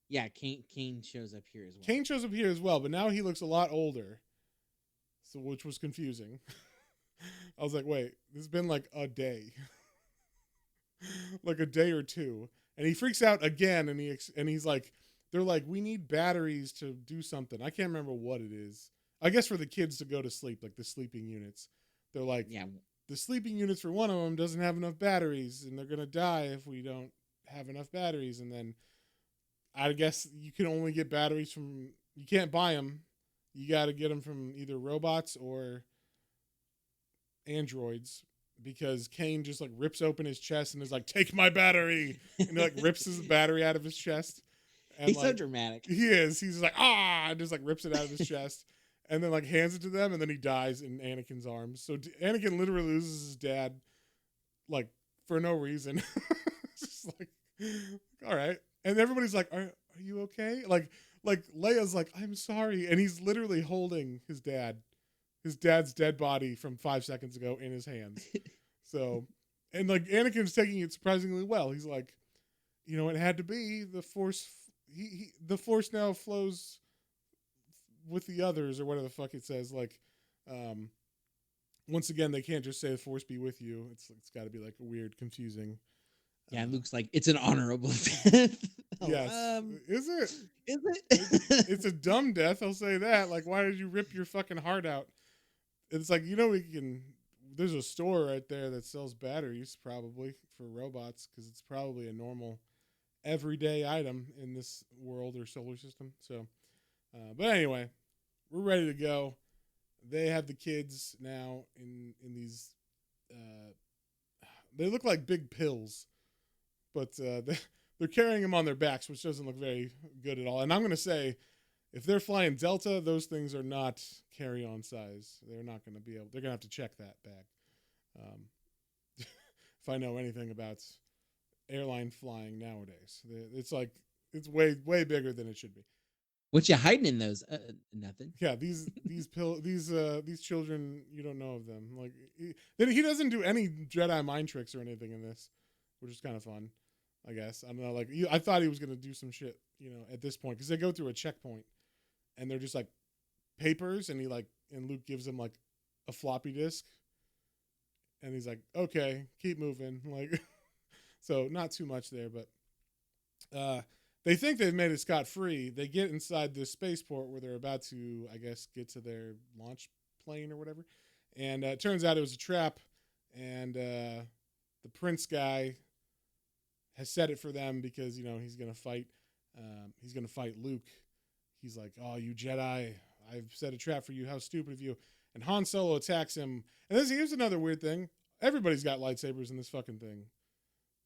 Yeah, Kane shows up here as well. Kane shows up here as well, but now he looks a lot older, so which was confusing. I was like, wait, this has been like a day, like a day or two, and he freaks out again, and he's like, they're like, we need batteries to do something. I can't remember what it is. I guess for the kids to go to sleep, like the sleeping units. They're like, Yeah, the sleeping units for one of them doesn't have enough batteries, and they're gonna die if we don't have enough batteries. And then I guess you can only get batteries from, you can't buy them. You got to get them from either robots or androids, because Kane just like rips open his chest and is like, take my battery. And he like rips his battery out of his chest. And he's like, so dramatic. He is. He's like, and just like rips it out of his chest. And then like hands it to them, and then he dies in Anakin's arms. So Anakin literally loses his dad like for no reason. Just like, all right. And everybody's like, are you okay? Like Leia's like, I'm sorry. And he's literally holding his dad's dead body from 5 seconds ago in his hands. So, and like Anakin's taking it surprisingly well. He's like, it had to be the Force. The Force now flows with the others, or whatever the fuck it says. Like, once again, they can't just say the Force be with you. It's got to be like a weird, confusing. Yeah, it looks like it's an honorable death. Yes. Is it? Is It's it? a dumb death. I'll say that. Like, why did you rip your fucking heart out? It's like, we can. There's a store right there that sells batteries, probably for robots, because it's probably a normal, everyday item in this world or solar system. So, but anyway, we're ready to go. They have the kids now in these. Uh, they look like big pills, but they're carrying them on their backs, which doesn't look very good at all. And I'm gonna say, if they're flying Delta, those things are not carry-on size. They're not going to be able. They're going to have to check that bag. Um, if I know anything about airline flying nowadays, it's way bigger than it should be. What you hiding in those? Nothing. Yeah, these children, you don't know of them. Like he doesn't do any Jedi mind tricks or anything in this, which is kind of fun, I guess. I don't know. Like I thought he was going to do some shit, at this point, because they go through a checkpoint, and they're just like papers, and and Luke gives him like a floppy disk, and he's like, okay, keep moving. Like, so not too much there, but they think they've made it scot-free. They get inside this spaceport where they're about to, I guess, get to their launch plane or whatever, and it turns out it was a trap, and the prince guy has set it for them because he's gonna fight Luke. He's like, oh, you Jedi, I've set a trap for you. How stupid of you. And Han Solo attacks him. And here's another weird thing. Everybody's got lightsabers in this fucking thing.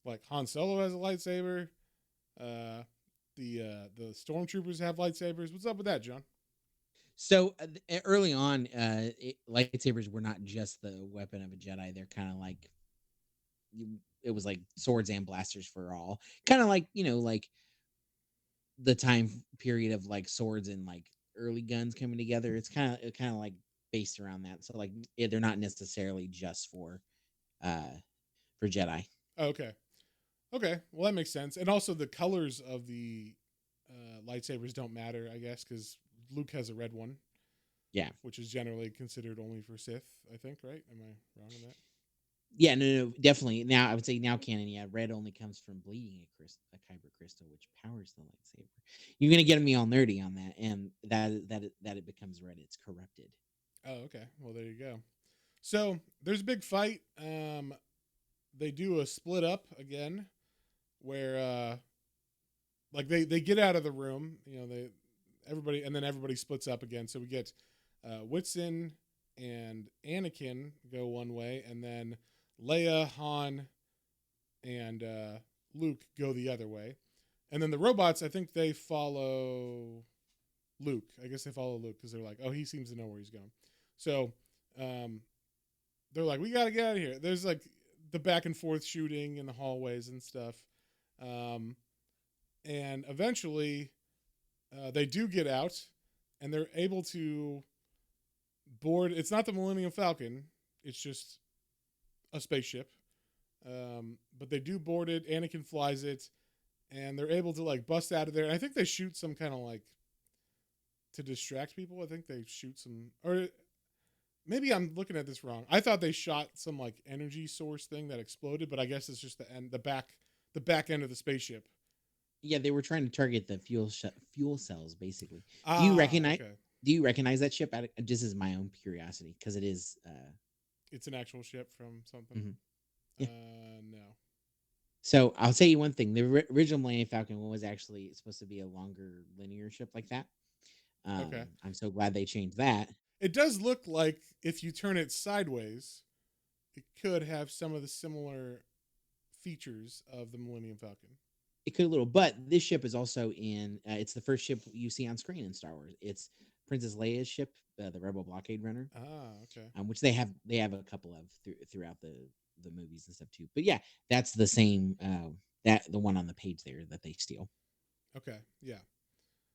Like, Han Solo has a lightsaber. The stormtroopers have lightsabers. What's up with that, John? So early on, lightsabers were not just the weapon of a Jedi. They're kind of like, it was like swords and blasters for all. Kind of like, like the time period of like swords and like early guns coming together. It's kind of like based around that. So like they're not necessarily just for Jedi. Oh, okay. Well, that makes sense. And also the colors of the lightsabers don't matter, I guess, because Luke has a red one. Yeah, which is generally considered only for Sith, I think. Right? Am I wrong on that? Yeah, no, definitely. Now I would say now canon. Yeah, red only comes from bleeding a kyber crystal, which powers the lightsaber. You're gonna get me all nerdy on that, and that it becomes red. It's corrupted. Oh, okay. Well, there you go. So there's a big fight. They do a split up again, where like they get out of the room. Everybody splits up again. So we get Whitson and Anakin go one way, and then Leia, Han, and Luke go the other way. And then the robots, I think they follow Luke. I guess they follow Luke because they're like, oh, he seems to know where he's going. So they're like, we got to get out of here. There's like the back and forth shooting in the hallways and stuff. And eventually they do get out, and they're able to board. It's not the Millennium Falcon. It's just a spaceship. But they do board it. Anakin flies it, and they're able to like bust out of there. And I think they shoot some kind of like to distract people. I think they shoot some, or maybe I'm looking at this wrong. I thought they shot some like energy source thing that exploded, but I guess it's just the back end of the spaceship. Yeah, they were trying to target the fuel cells, basically. Ah, Do you recognize? Okay. Do you recognize that ship? Just as my own curiosity, because it is. It's an actual ship from something. Mm-hmm. Yeah. No. So I'll tell you one thing: the original Millennium Falcon was actually supposed to be a longer linear ship like that. Okay. I'm so glad they changed that. It does look like if you turn it sideways, it could have some of the similar features of the Millennium Falcon. It could a little, but this ship is also in. It's the first ship you see on screen in Star Wars. It's Princess Leia's ship, the Rebel Blockade Runner. Okay. Which they have a couple of throughout the movies and stuff too. But yeah, that's the same. That the one on the page there that they steal. Okay. Yeah.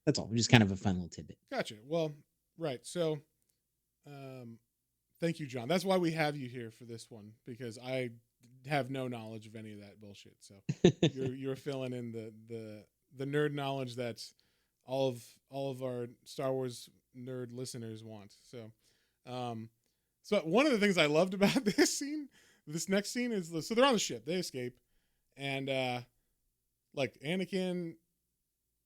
That's all. Just kind of a fun little tidbit. Gotcha. Well, right. So, thank you, John. That's why we have you here for this one, because I have no knowledge of any of that bullshit. So you're filling in the nerd knowledge that all of our Star Wars nerd listeners want. So one of the things I loved about this next scene is so they're on the ship, they escape, and like Anakin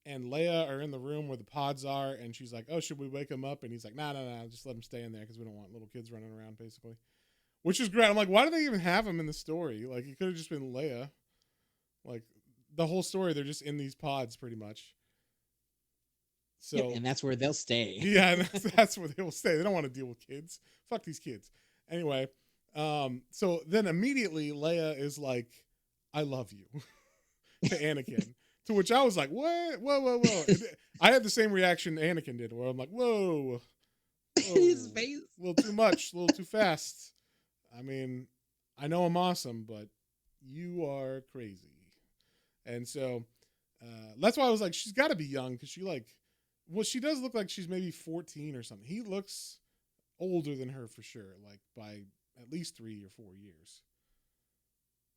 and Leia are in the room where the pods are, and she's like, "Oh, should we wake him up?" And he's like, "No, just let him stay in there because we don't want little kids running around." Basically, which is great. I'm like, why do they even have him in the story? Like, it could have just been Leia. Like, the whole story, they're just in these pods pretty much. Yep, So and that's where they'll stay. yeah, and that's where they will stay. They don't want to deal with kids. Fuck these kids. Anyway, so then immediately Leia is like, "I love you," to Anakin. To which I was like, "What? Whoa!" I had the same reaction Anakin did, where I'm like, "Whoa, His whoa, face. a little too much, a little too fast." I mean, I know I'm awesome, but you are crazy. And so that's why I was like, she's got to be young because she does look like she's maybe 14 or something. He looks older than her for sure, like by at least 3 or 4 years.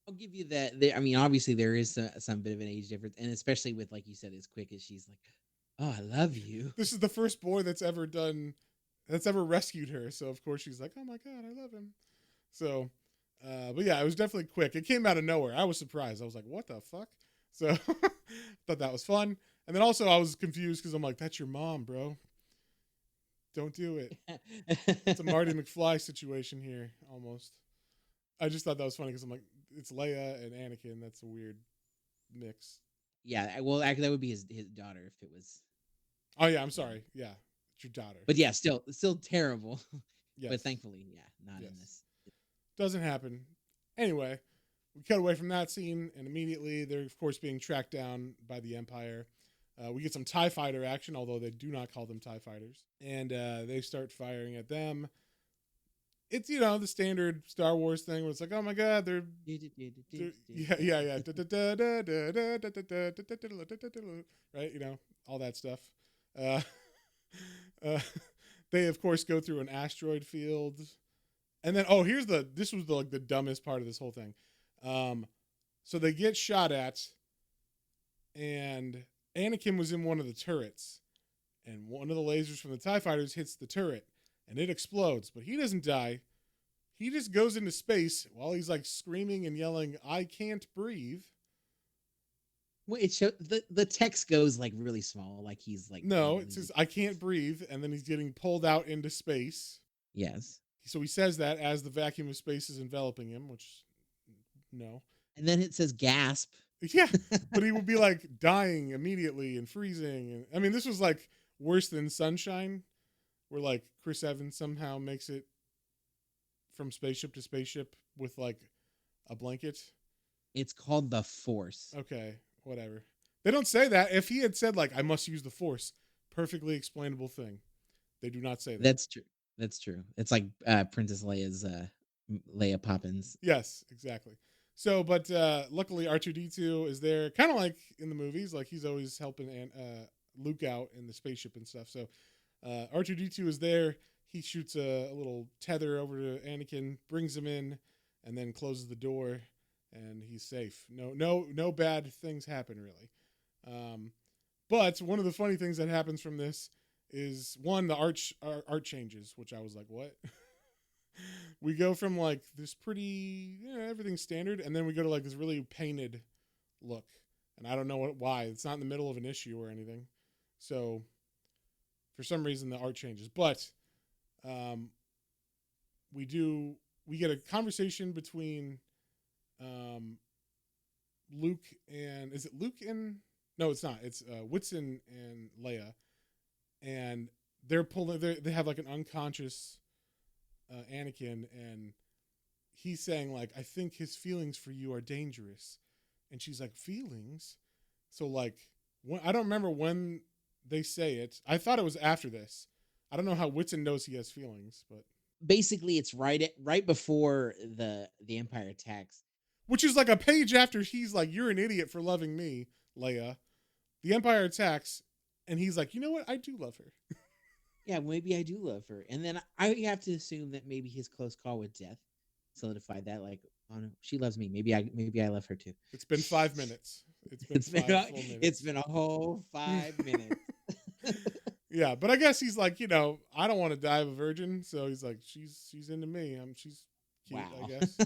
I'll give you that. I mean, obviously there is some bit of an age difference, and especially with, like you said, as quick as she's like, "Oh, I love you." This is the first boy that's ever rescued her. So of course she's like, "Oh my god, I love him." So, but yeah, it was definitely quick. It came out of nowhere. I was surprised. I was like, "What the fuck?" So thought that was fun. And then also I was confused because I'm like, "That's your mom, bro. Don't do it." It's a Marty McFly situation here, almost. I just thought that was funny because I'm like, it's Leia and Anakin. That's a weird mix. Yeah, well, actually, that would be his daughter if it was. Oh yeah, I'm Yeah, sorry. Yeah, it's your daughter. but yeah, still terrible. But Yes, thankfully, yeah, not in yes. this. Doesn't happen. Anyway, we cut away from that scene, and immediately they're of course being tracked down by the Empire. We get some TIE fighter action, although they do not call them TIE fighters, and they start firing at them. It's the standard Star Wars thing where it's like, oh my god, yeah, right, all that stuff. Uh, uh, they of course go through an asteroid field, and then this was the dumbest part of this whole thing. So they get shot at, and Anakin was in one of the turrets, and one of the lasers from the TIE fighters hits the turret, and it explodes, but he doesn't die. He just goes into space while he's like screaming and yelling, "I can't breathe." Well, the text goes like really small, like he's like No, it mumbling. says, "I can't breathe," and then he's getting pulled out into space. Yes, So he says that as the vacuum of space is enveloping him, which, no. and then it says gasp. Yeah, but he would be like dying immediately and freezing. And I mean, this was like worse than Sunshine, where like Chris Evans somehow makes it from spaceship to spaceship with like a blanket. It's called the Force. Okay, whatever. They don't say that. If he had said like, "I must use the Force," perfectly explainable thing. They do not say that. That's true. That's true. It's like Princess Leia's Leia Poppins. Yes, exactly. So, but luckily R2D2 is there, kind of like in the movies. Like he's always helping Luke out in the spaceship and stuff. So R2D2 is there. He shoots a little tether over to Anakin, brings him in, and then closes the door, and he's safe. No bad things happen really. But one of the funny things that happens from this is the art changes, which I was like, what? We go from like this pretty, everything's standard, and then we go to like this really painted look, and I don't know why. It's not in the middle of an issue or anything, so for some reason the art changes. But um, we get a conversation between Luke and, is it Luke and, no, it's not. It's Whitson and Leia, and they have like an unconscious Anakin, and he's saying like, "I think his feelings for you are dangerous," and she's like, "Feelings?" So like, I don't remember when they say it. I thought it was after this. I don't know how Whitson knows he has feelings, but Basically, it's right before the Empire attacks. which is like a page after he's like, "You're an idiot for loving me, Leia." The Empire attacks, and he's like, "You know what? I do love her." Yeah, maybe I do love her, and then I have to assume that maybe his close call with death solidified that. Like, oh no, she loves me. Maybe I love her too. It's been 5 minutes. It's been It's been five full minutes. it's been a whole 5 minutes. Yeah, but I guess he's like, I don't want to die of a virgin, so he's like, she's into me. She's cute, Wow. I guess.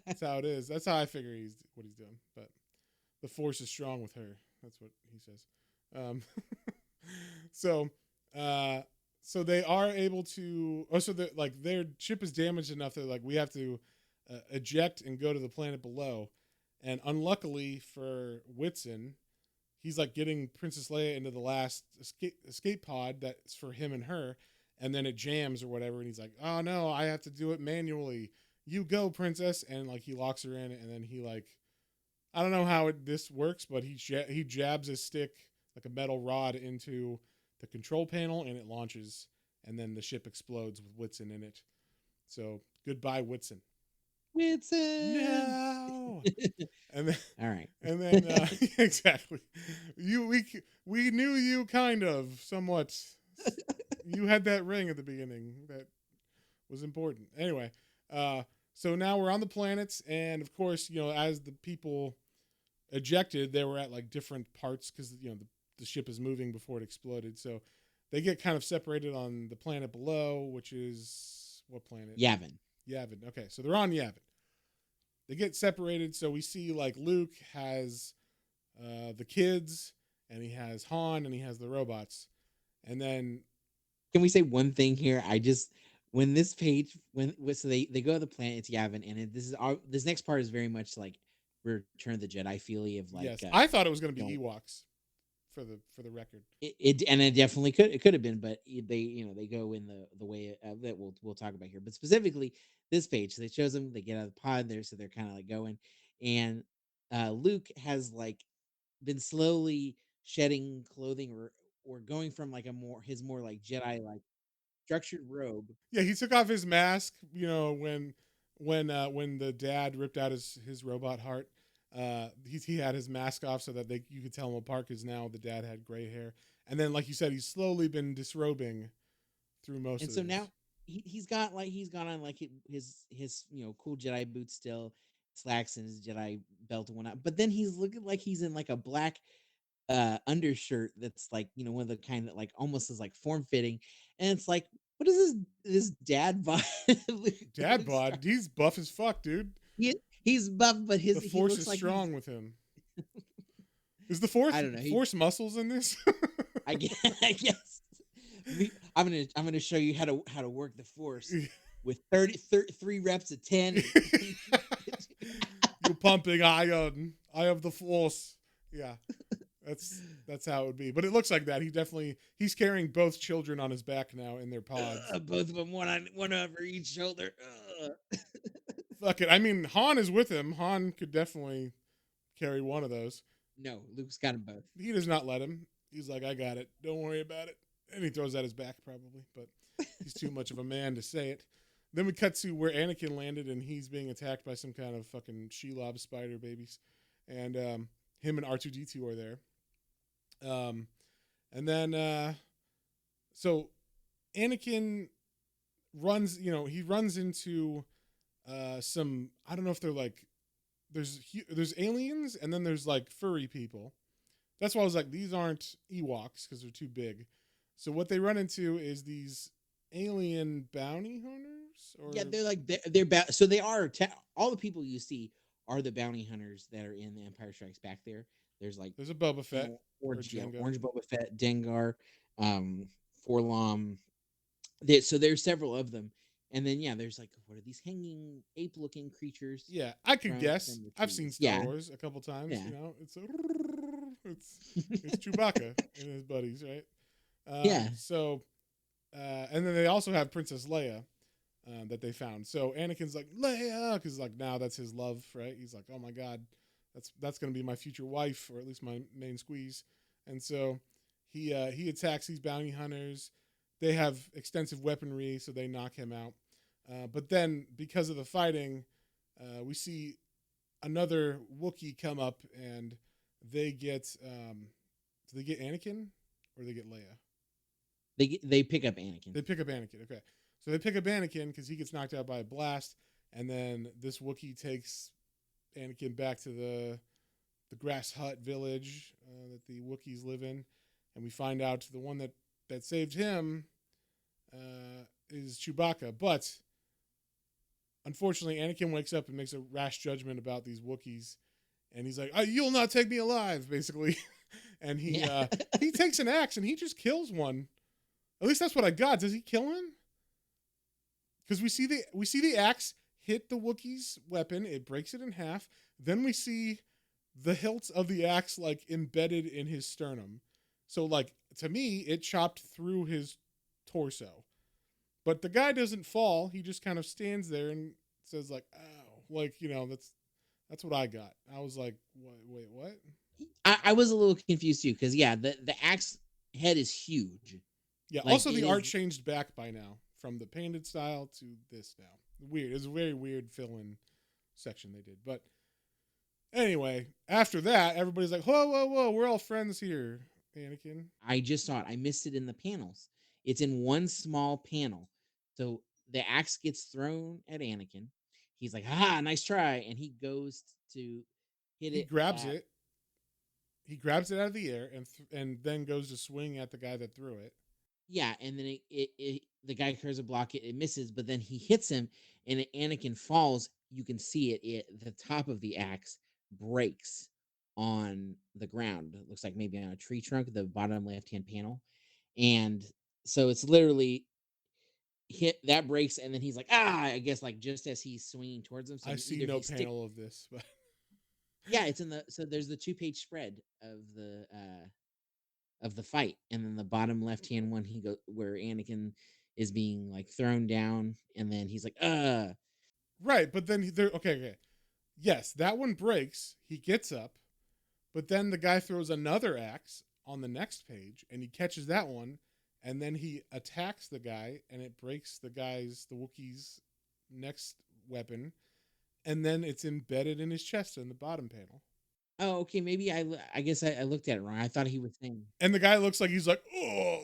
That's how it is. That's how I figure what he's doing. But the Force is strong with her. That's what he says. Um, so, uh, so they are able to. Oh, so that like their ship is damaged enough that like we have to eject and go to the planet below. And unluckily for Whitson, he's like getting Princess Leia into the last escape pod that's for him and her, and then it jams or whatever, and he's like, "Oh no, I have to do it manually. You go, princess," and like he locks her in, and then he like I don't know how this works, but he jabs his stick like a metal rod into the control panel, and it launches, and then the ship explodes with Whitson in it. So goodbye, Whitson. Whitson. No. And then All right. and then exactly, we knew you kind of somewhat. You had that ring at the beginning that was important. Anyway, uh, so now we're on the planets, and of course, as the people ejected, they were at like different parts because the ship is moving before it exploded. So they get kind of separated on the planet below, which is what planet? Yavin. Yavin. Okay, so they're on Yavin. They get separated, so we see like Luke has the kids, and he has Han, and he has the robots, and then Can we say one thing here? I just when this page so they go to the planet, it's Yavin, and this next part is very much like Return of the Jedi feely of like yes, I thought it was going to you know be Ewoks for the record. it and it definitely could have been, but they go in the way that we'll talk about here. But specifically this page, so they shows them they get out of the pod there, so they're kind of like going, and Luke has like been slowly shedding clothing or going from like a more like Jedi like structured robe. Yeah, he took off his mask. When the dad ripped out his robot heart, he had his mask off so that you could tell him apart because now the dad had gray hair, and then like you said, he's slowly been disrobing through most And of so this. now he's got on like his cool Jedi boots still, slacks and his Jedi belt and whatnot. But then he's looking like he's in like a black undershirt that's like one of the kind that like almost is like form fitting, and it's like what is this dad vibe? Dad bod, he's buff as fuck, dude. He's buff, but The he force looks is like he's strong with him. Is the force I don't know. force muscles in this? I guess, I guess. I'm gonna show you how to work the force with 3 reps of 10. You're pumping iron. I have the force. Yeah, that's how it would be. But it looks like that. He's carrying both children on his back now in their pods. Both of them, one over each shoulder. Fuck it. I mean, Han is with him. Han could definitely carry one of those. No, Luke's got them both. He does not let him. He's like, I got it. Don't worry about it. And he throws at his back probably, but he's too much of a man to say it. Then we cut to where Anakin landed, and he's being attacked by some kind of fucking Shelob spider babies, and him and R2D2 are there. And then so Anakin runs. He runs into some. I don't know if they're like there's aliens, and then there's like furry people. That's why I was like, these aren't Ewoks because they're too big. So what they run into is these alien bounty hunters, or Yeah, they're like so they are all the people you see are the bounty hunters that are in the Empire Strikes Back. There's like there's a Boba Fett or Jango. Orange Boba Fett, Dengar, Forlom. So there's several of them, and then there's like what are these hanging ape-looking creatures? Yeah, I could guess. From the I've seen trees. Star Wars a couple times. Yeah. It's Chewbacca and his buddies, right? Yeah. So, and then they also have Princess Leia that they found. So Anakin's like Leia because like now that's his love, right? He's like, oh my god, that's gonna be my future wife, or at least my main squeeze. And so he attacks these bounty hunters. They have extensive weaponry, so they knock him out. But then because of the fighting, we see another Wookiee come up, and they get do they get Anakin or they get Leia? They pick up Anakin. They pick up Anakin. Okay, so they pick up Anakin because he gets knocked out by a blast, and then this Wookiee takes Anakin back to the grass hut village that the Wookiees live in, and we find out the one that saved him is Chewbacca. But unfortunately, Anakin wakes up and makes a rash judgment about these Wookiees, and he's like, "You'll not take me alive," basically. and Yeah. he takes an axe and he just kills one. At least that's what I got. Does he kill him? Because we see the axe hit the Wookiee's weapon. It breaks it in half. Then we see the hilt of the axe like embedded in his sternum. So like to me, it chopped through his torso. But the guy doesn't fall. He just kind of stands there and says like, "Ow!" Like that's what I got. I was like, Wait, what?" I was a little confused too because yeah, the axe head is huge. Yeah. Like Also, it the art is. changed back by now from the painted style to this now. Weird. It's a very weird fill-in section they did. But anyway, after that, everybody's like, "Whoa, whoa, whoa! We're all friends here, Anakin." I just saw it. I missed it in the panels. It's in one small panel. So the axe gets thrown at Anakin. He's like, "Ha, nice try," and he goes to hit He it grabs at. it. He grabs it out of the air and then goes to swing at the guy that threw it. Yeah, and then the guy tries to block it. It misses, but then he hits him, and Anakin falls. You can see it. The top of the axe breaks on the ground. It looks like maybe on a tree trunk, the bottom left hand panel, and so it's literally hit that breaks, and then he's like, ah, I guess like just as he's swinging towards him. So I see either no his stick, panel of this, but yeah, it's in the so there's the 2-page spread of the fight, and then the bottom left hand one he go where Anakin is being like thrown down, and then he's like, right. But then there. Okay, okay. Yes, that one breaks. He gets up, but then the guy throws another axe on the next page, and he catches that one, and then he attacks the guy, and it breaks the Wookiee's next weapon, and then it's embedded in his chest in the bottom panel. oh, okay, maybe I guess I looked at it wrong. I thought he was saying, And the guy looks like he's like, oh,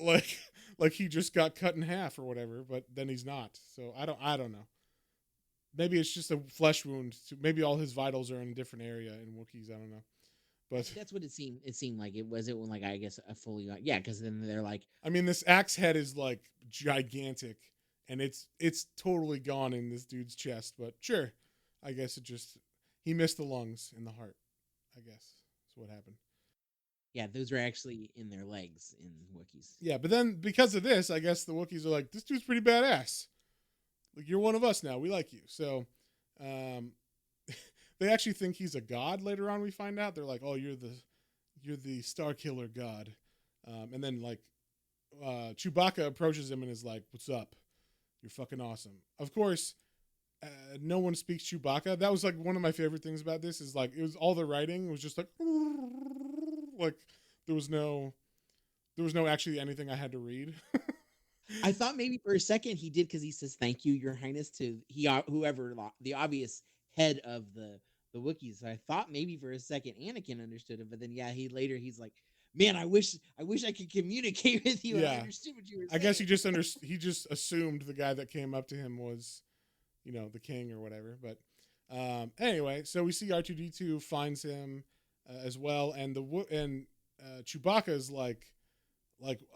like he just got cut in half or whatever, but then he's not. So I don't know. Maybe it's just a flesh wound. Maybe all his vitals are in a different area in Wookiees. I don't know. But that's what it seemed. It seemed like it was it when like I guess a fully yeah, because then they're like, I mean, this axe head is like gigantic, and it's totally gone in this dude's chest. But sure, I guess it just he missed the lungs and the heart. I guess that's what happened. yeah, those are actually in their legs in Wookiees. Yeah, but then because of this, I guess the Wookiees are like, this dude's pretty badass. Like you're one of us now. We like you. So, um, they actually think he's a god. Later on, we find out they're like, oh, you're the Star Killer god. And then like Chewbacca approaches him and is like, "What's up? You're fucking awesome." Of course, no one speaks Chewbacca. That was like one of my favorite things about this is like it was all the writing was just like there was no actually anything I had to read. I thought maybe for a second he did because he says thank you, Your Highness, to whoever the obvious head of the Wookiees. So I thought maybe for a second Anakin understood it, but then yeah, he's like, man, I wish I could communicate with you and I Yeah, understood what you were I guess saying. he just assumed the guy that came up to him was the king or whatever. But anyway, so we see R2D2 finds him as well, and Chewbacca is like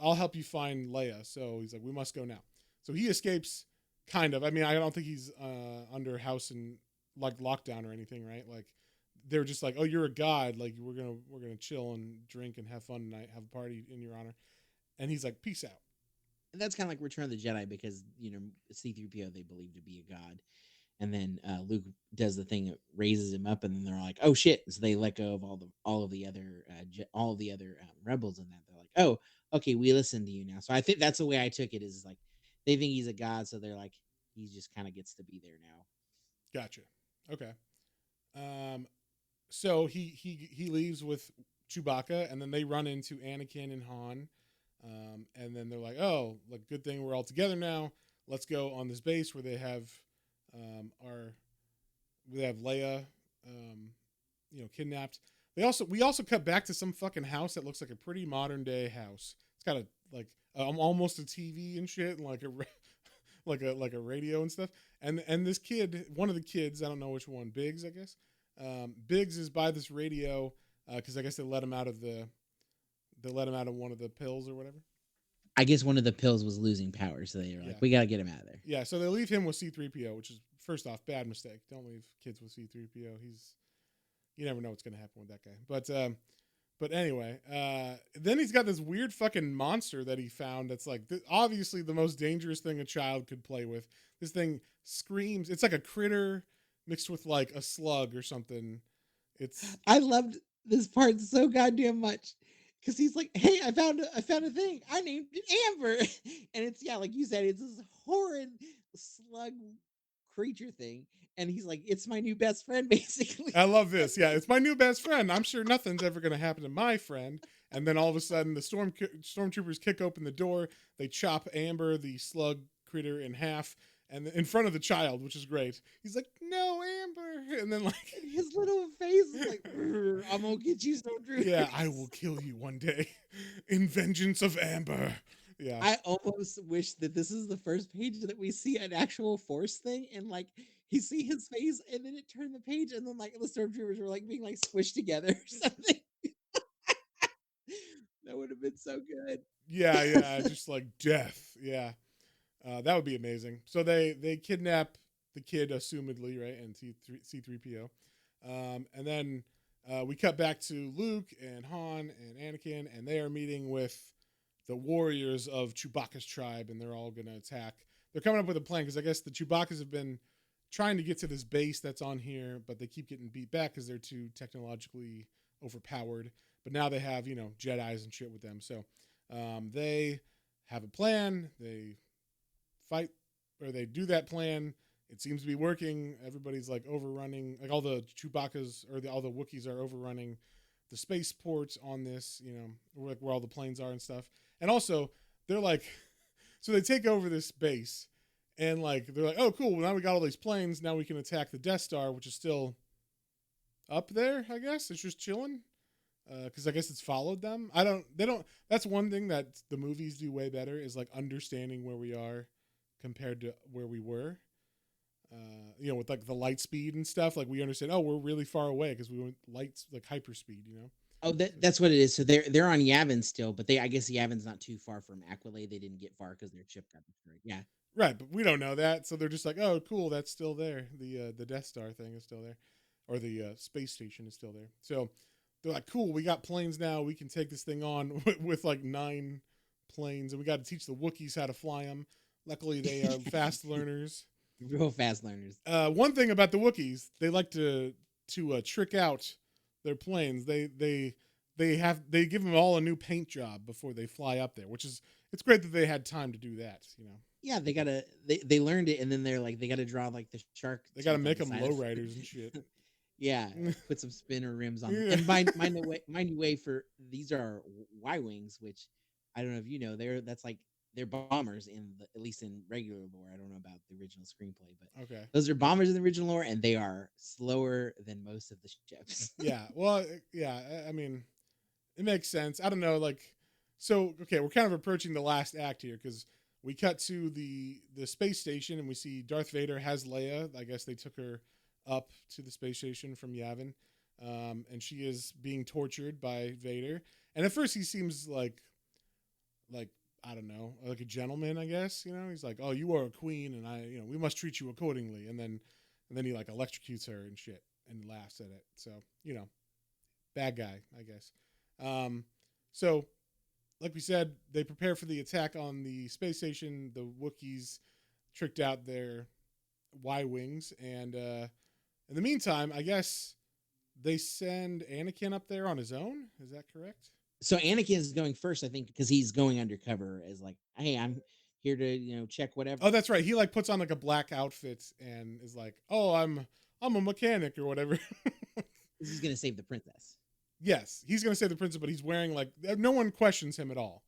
I'll help you find Leia. So he's like, we must go now. So he escapes, kind of. I mean, I don't think he's under house and like lockdown or anything, right? Like they're just like, oh, you're a god. Like we're gonna chill and drink and have fun tonight, have a party in your honor. And he's like, peace out. And that's kind of like Return of the Jedi because C-3PO they believe to be a god, and then Luke does the thing that raises him up, and then they're like, "Oh shit!" So they let go of all of the other rebels, and that they're like, "Oh, okay, we listen to you now." So I think that's the way I took it. Is like they think he's a god, so they're like he just kind of gets to be there now. Gotcha. Okay. Um, so he leaves with Chewbacca, and then they run into Anakin and Han, and then they're like, "Oh, like good thing we're all together now. Let's go on this base where they have our we have Leia, um, kidnapped." We also cut back to some fucking house that looks like a pretty modern day house. It's got a like almost a TV and shit, and like a like a radio and stuff. And this kid, one of the kids, I don't know which one, Biggs, I guess. Biggs is by this radio because I guess they let him out of one of the pills or whatever. I guess one of the pills was losing power, so they were like, Yeah, "We gotta get him out of there." yeah. So they leave him with C-3PO, which is first off bad mistake. Don't leave kids with C-3PO. You never know what's gonna happen with that guy. But But anyway, then he's got this weird fucking monster that he found that's like obviously the most dangerous thing a child could play with. This thing screams. It's like a critter mixed with like a slug or something. It's I loved this part so goddamn much because he's like, "Hey, I found a thing. I named it Amber," and it's yeah, like you said, it's this horrid slug creature thing, and he's like, "It's my new best friend," basically. I love this. Yeah, it's my new best friend. I'm sure nothing's ever going to happen to my friend. And then all of a sudden, the stormtroopers kick open the door. They chop Amber, the slug critter, in half, and in front of the child, which is great. He's like, "No, Amber!" And then like, And his little face is like, "I'm gonna get you, yeah, I stormtroopers." will kill you one day, in vengeance of Amber. Yeah, I almost wish that this is the first page that we see an actual force thing, and like you see his face, and then it turned the page, and then like the stormtroopers were like being like squished together or something. That would have been so good. yeah, just like death. Yeah, that would be amazing. So they kidnap the kid, assumedly, right, and C3PO, and then we cut back to Luke and Han and Anakin, and they are meeting with the warriors of Chewbacca's tribe, and they're all going to attack. They're coming up with a plan because I guess the Chewbaccas have been trying to get to this base that's on here, but they keep getting beat back because they're too technologically overpowered. But now they have Jedi's and shit with them, so they have a plan. They fight, or they do that plan. It seems to be working. Everybody's like overrunning, like all the Chewbacca's or all the Wookiees are overrunning the spaceports on this, where all the planes are and stuff. And also, they're like, so they take over this base, and like they're like, oh cool, well, now we got all these planes. Now we can attack the Death Star, which is still up there. I guess it's just chilling. Because I guess it's followed them. They don't. That's one thing that the movies do way better is like understanding where we are compared to where we were. With like the light speed and stuff, like we understand. Oh, we're really far away because we went lights like hyperspeed. Oh, So, that's what it is. So they're on Yavin still, but I guess Yavin's not too far from Aquilay. They didn't get far because their ship got destroyed. Yeah. right, but we don't know that, so they're just like, oh, cool, that's still there. The Death Star thing is still there, or the space station is still there. So they're like, cool, we got planes now. We can take this thing on with like 9 planes, and we got to teach the Wookiees how to fly them. Luckily, they are fast learners. Real fast learners. One thing about the Wookiees, they like to trick out their planes. They give them all a new paint job before they fly up there, which is it's great that they had time to do that. Yeah, they learned it, and then they're like they got to draw like the shark They got to teeth on make the them side lowriders and shit. Yeah, put some spinner rims on them. Yeah. And mind you way for these are Y wings, which I don't know if you know. That's like they're bombers at least in regular lore. I don't know about the original screenplay, but Okay. those are bombers in the original lore, and they are slower than most of the ships. Yeah. Well, yeah. I mean, it makes sense. I don't know. Like, so okay, we're kind of approaching the last act here because we cut to the space station and we see Darth Vader has Leia. I guess they took her up to the space station from Yavin, and she is being tortured by Vader. And at first, he seems like I don't know, like a gentleman. I guess he's like, oh, you are a queen, and we must treat you accordingly. And then he like electrocutes her and shit and laughs at it. So bad guy, I guess. Um, so, like we said, they prepare for the attack on the space station. The Wookiees tricked out their Y wings, and in the meantime, I guess they send Anakin up there on his own. Is that correct? So Anakin is going first, I think, because he's going undercover as like, hey, I'm here to check whatever. Oh, that's right. He like puts on like a black outfit and is like, "Oh, I'm a mechanic or whatever." He's gonna save the princess. Yes, he's gonna save the princess, but he's wearing like no one questions him at all.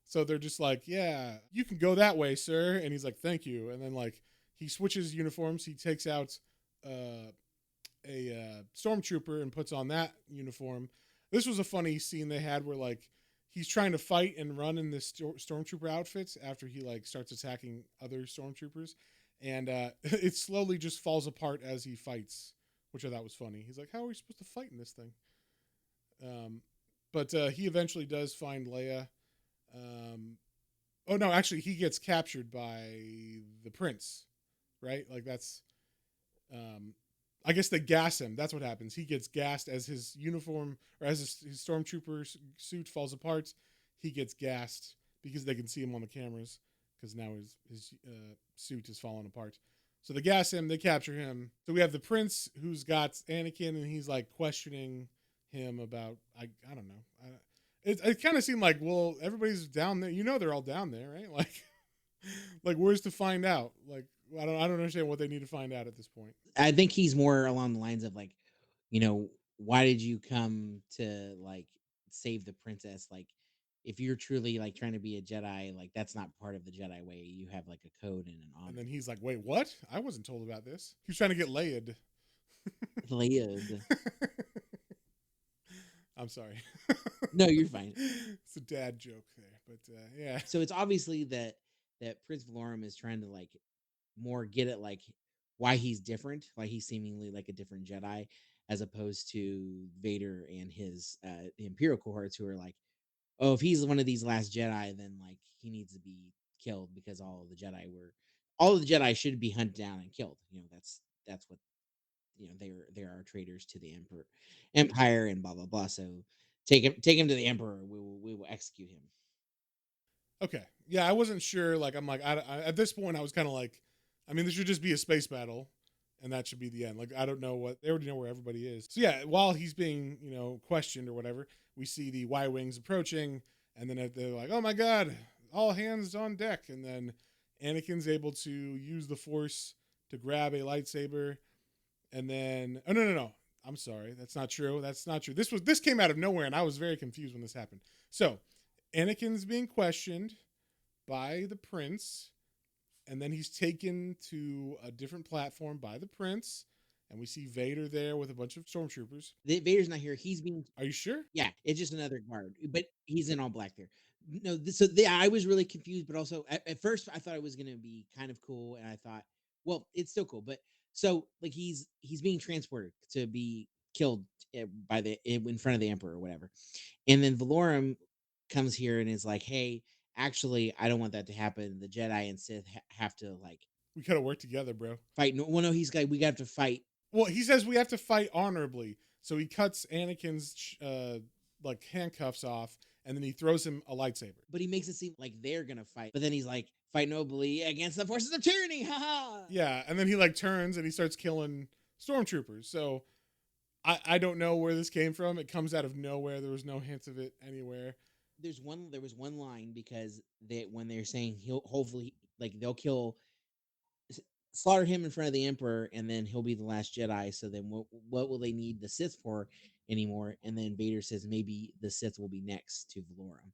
So they're just like, "Yeah, you can go that way, sir," and he's like, "Thank you." And then like he switches uniforms. He takes out uh, a stormtrooper and puts on that uniform. This was a funny scene they had where like he's trying to fight and run in this stormtrooper outfits after he like starts attacking other stormtroopers, and it slowly just falls apart as he fights, which I thought was funny. He's like, "How are we supposed to fight in this thing?" Um, but he eventually does find Leia. Oh no, actually, he gets captured by the prince, right? Like that's um, I guess they gas him. That's what happens. He gets gassed as his uniform or as his stormtrooper suit falls apart. He gets gassed because they can see him on the cameras because now his suit is falling apart. So they gas him. They capture him. So we have the prince who's got Anakin, and he's like questioning him about I don't know. It kind of seemed like, well, everybody's down there. You know, they're all down there, right? Like where's to find out? Like I don't understand what they need to find out at this point. I think he's more along the lines of like, you know, why did you come to like save the princess? Like, if you're truly like trying to be a Jedi, like that's not part of the Jedi way. You have like a code and an And honor. then he's like, wait, what? I wasn't told about this. He was trying to get Leia. Leia. I'm sorry. No, you're fine. It's a dad joke there, but yeah. So it's obviously that Prince Valorum is trying to like more get at like why he's different, why he's seemingly like a different Jedi, as opposed to Vader and his Imperial cohorts who are like, oh, if he's one of these last Jedi, then like he needs to be killed because all of the Jedi should be hunted down and killed. You know, that's what there are traitors to the empire and blah blah blah. So take him to the Emperor. We will execute him. Okay. Yeah, I wasn't sure. Like, I'm like, at this point, I was kind of like, I mean, this should just be a space battle, and that should be the end. Like, I don't know what they already know where everybody is. So yeah, while he's being questioned or whatever, we see the Y wings approaching, and then they're like, oh my god, all hands on deck, and then Anakin's able to use the Force to grab a lightsaber, and then no. I'm sorry, that's not true. That's not true. This came out of nowhere, and I was very confused when this happened. So Anakin's being questioned by the prince, and then he's taken to a different platform by the prince, and we see Vader there with a bunch of stormtroopers. Vader's not here. He's being Are you sure? Yeah, it's just another guard, but he's in all black there. No, I was really confused, but also at first I thought it was gonna be kind of cool, and I thought, well, it's still cool, but so like he's being transported to be killed in front of the emperor or whatever, and then Valorum comes here and is like, hey, actually, I don't want that to happen. The Jedi and Sith have to like We gotta work together, bro. fight. No, well, no, he's like, we got to fight. Well, he says we have to fight honorably, so he cuts Anakin's like handcuffs off, and then he throws him a lightsaber. But he makes it seem like they're gonna fight. But then he's like, fight nobly against the forces of tyranny. Ha ha. Yeah, and then he like turns and he starts killing stormtroopers. So I don't know where this came from. It comes out of nowhere. There was no hints of it anywhere. There was one line because when they're saying he'll hopefully like they'll slaughter him in front of the emperor and then he'll be the last Jedi. So then what will they need the Sith for anymore? And then Vader says maybe the Sith will be next to Valorum.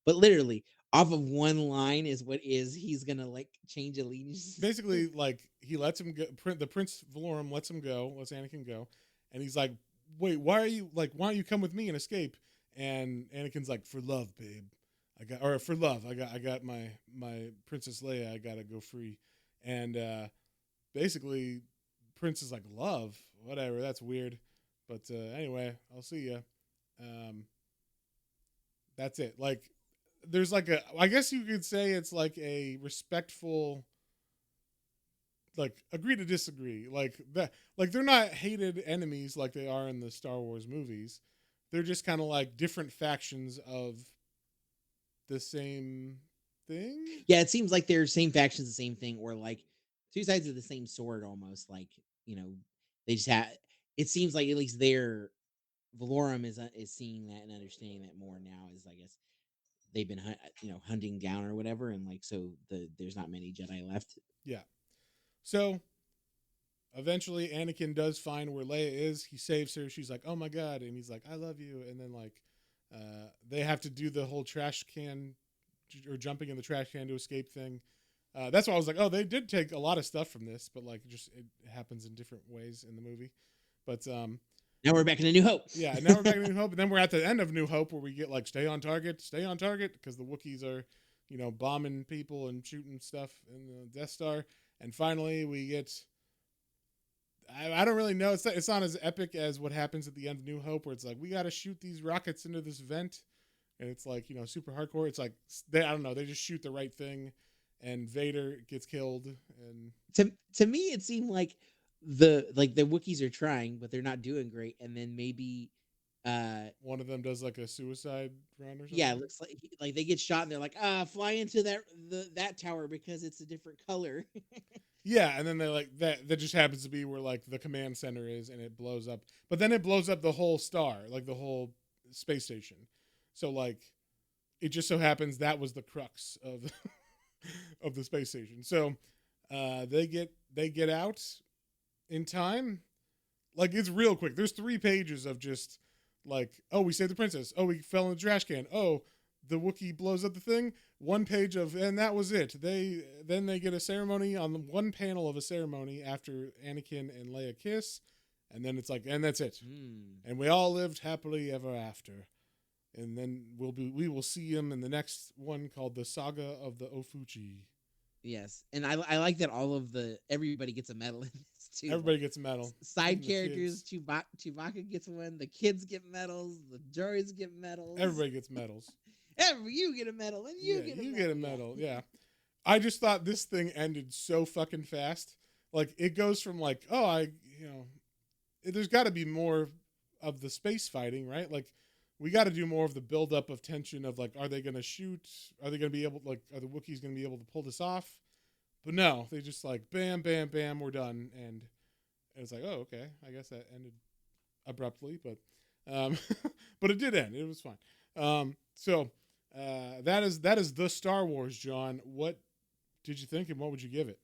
But literally off of one line is what is he's gonna like change allegiance. Basically, like he lets him go. The Prince Valorum lets him go, lets Anakin go, and he's like, "Wait, why don't you come with me and escape?" And Anakin's like, "For love, babe. For love. I got my Princess Leia. I gotta go free." And basically, Prince is like, "Love, whatever. That's weird." But anyway, I'll see you. Um, that's it. Like, there's like I guess you could say it's like a respectful, like agree to disagree, like that, like they're not hated enemies like they are in the Star Wars movies. They're just kind of like different factions of the same thing. Yeah, it seems like they're same factions, the same thing, or like two sides of the same sword almost. Like, you know, they just have it seems like at least their Valorum is seeing that and understanding that more now as I guess they've been hunting down or whatever, and like so there's not many Jedi left. Yeah. So eventually Anakin does find where Leia is. He saves her. She's like, "Oh my god," and he's like, "I love you." And then like they have to do the whole trash can or jumping in the trash can to escape thing. That's why I was like, oh, they did take a lot of stuff from this, but like just it happens in different ways in the movie. But Now we're back in A New Hope. yeah, now we're back in New Hope, and then we're at the end of New Hope where we get like stay on target, because the Wookiees are, bombing people and shooting stuff in the Death Star, and finally we get. I don't really know. It's not as epic as what happens at the end of New Hope, where it's like we got to shoot these rockets into this vent, and it's like super hardcore. It's like I don't know. They just shoot the right thing, and Vader gets killed. And To me, it seemed like the Wookiees are trying, but they're not doing great, and then maybe uh One of them does like a suicide run or yeah, it something. looks like they get shot and they're like, fly into that tower because it's a different color. Yeah, and then they like that just happens to be where like the command center is, and it blows up. But then it blows up the whole star, like the whole space station. So like it just so happens that was the crux of of the space station. So they get out in time. Like it's real quick. There's 3 pages of just like, oh, we saved the princess. Oh, we fell in the trash can. Oh, the Wookiee blows up the thing. 1 page of, and that was it. They get a ceremony on the one panel of a ceremony after Anakin and Leia kiss, and then it's like, and that's it. Hmm. And we all lived happily ever after. And then we will see him in the next one called the Saga of the Ofuchi. Yes, and I like that everybody gets a medal in this too. Like Everybody gets a medal, side even the characters, kids. Chewbacca gets one, the kids get medals, the droids get medals. Everybody gets medals. You get a medal, and you Yeah, get a you get medal. a medal. Yeah. Yeah. I just thought this thing ended so fucking fast. Like it goes from like, oh, there's got to be more of the space fighting, right? Like we got to do more of the buildup of tension of like, are they going to shoot? Are they going to be able like, are the Wookiees going to be able to pull this off? But no, they just like, bam, bam, bam, we're done, and it's like, oh, okay, I guess that ended abruptly, um, but it did end. It was fine. That is the Star Wars, John. What did you think, and what would you give it?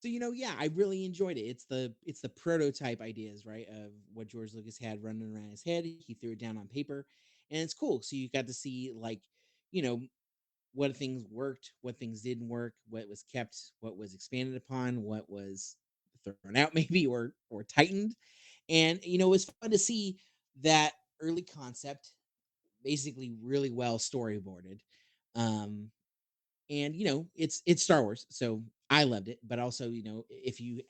So yeah, I really enjoyed it. It's the prototype ideas, right, of what George Lucas had running around his head. He threw it down on paper, and it's cool. So you got to see like, you know, what things worked, what things didn't work, what was kept, what was expanded upon, what was thrown out maybe or tightened. And it was fun to see that early concept basically really well storyboarded. Um and it's Star Wars, so I loved it. But also, if you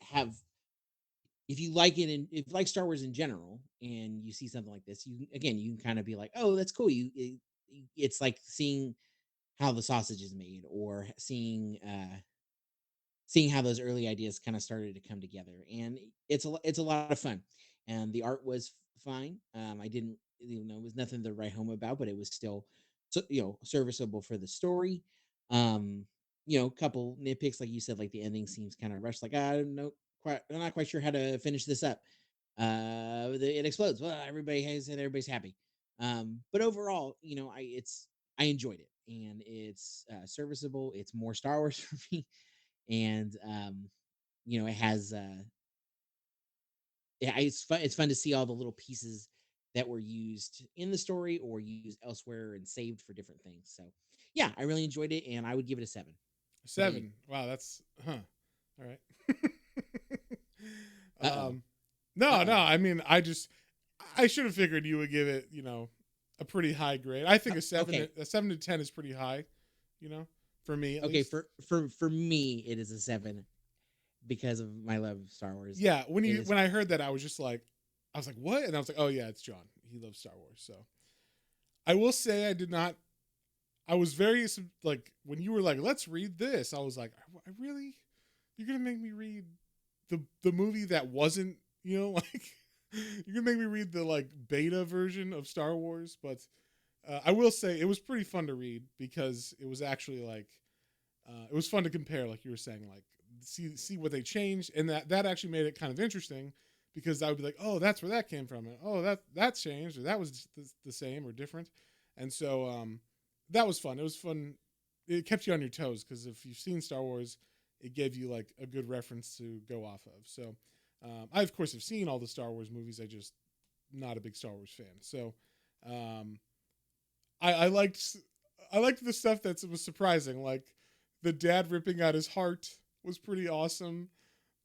like it and if you like Star Wars in general, and you see something like this, you can kind of be like, oh, that's cool. It's like seeing how the sausage is made, or seeing how those early ideas kind of started to come together. And it's a lot of fun. And the art was fine. I didn't, it was nothing to write home about, but it was still, so serviceable for the story. um a couple nitpicks, like you said, like the ending seems kind of rushed. Like, I don't know, I'm not quite sure how to finish this up. It explodes, well, everybody has it, everybody's happy. But overall, I enjoyed it, and it's serviceable. It's more Star Wars for me. And it has yeah, it's fun to see all the little pieces that were used in the story or used elsewhere and saved for different things. So yeah, I really enjoyed it, and I would give it a 7. What about you? 7. Wow, that's all right. Uh-oh. um, no, no. Uh-oh. I mean, I should have figured you would give it, a pretty high grade. I think Okay. a 7 to 10 is pretty high, you know, for me at Okay, least. for me it is a 7 because of my love of Star Wars. Yeah, It is when I heard that, I was like, what? And I was like, oh yeah, it's John. He loves Star Wars. So I will say I did not. I was very like when you were like, let's read this. I was like, I really, you're gonna make me read the movie that wasn't, like you're gonna make me read the like beta version of Star Wars. But I will say it was pretty fun to read because it was actually like it was fun to compare, like you were saying, like see what they changed, and that actually made it kind of interesting because I would be like, oh, that's where that came from, and oh, that changed, or that was the same or different, and so that was fun. It was fun. It kept you on your toes because if you've seen Star Wars, it gave you like a good reference to go off of. So I of course have seen all the Star Wars movies. I just not a big Star Wars fan. So um, I liked the stuff that was surprising, like the dad ripping out his heart was pretty awesome.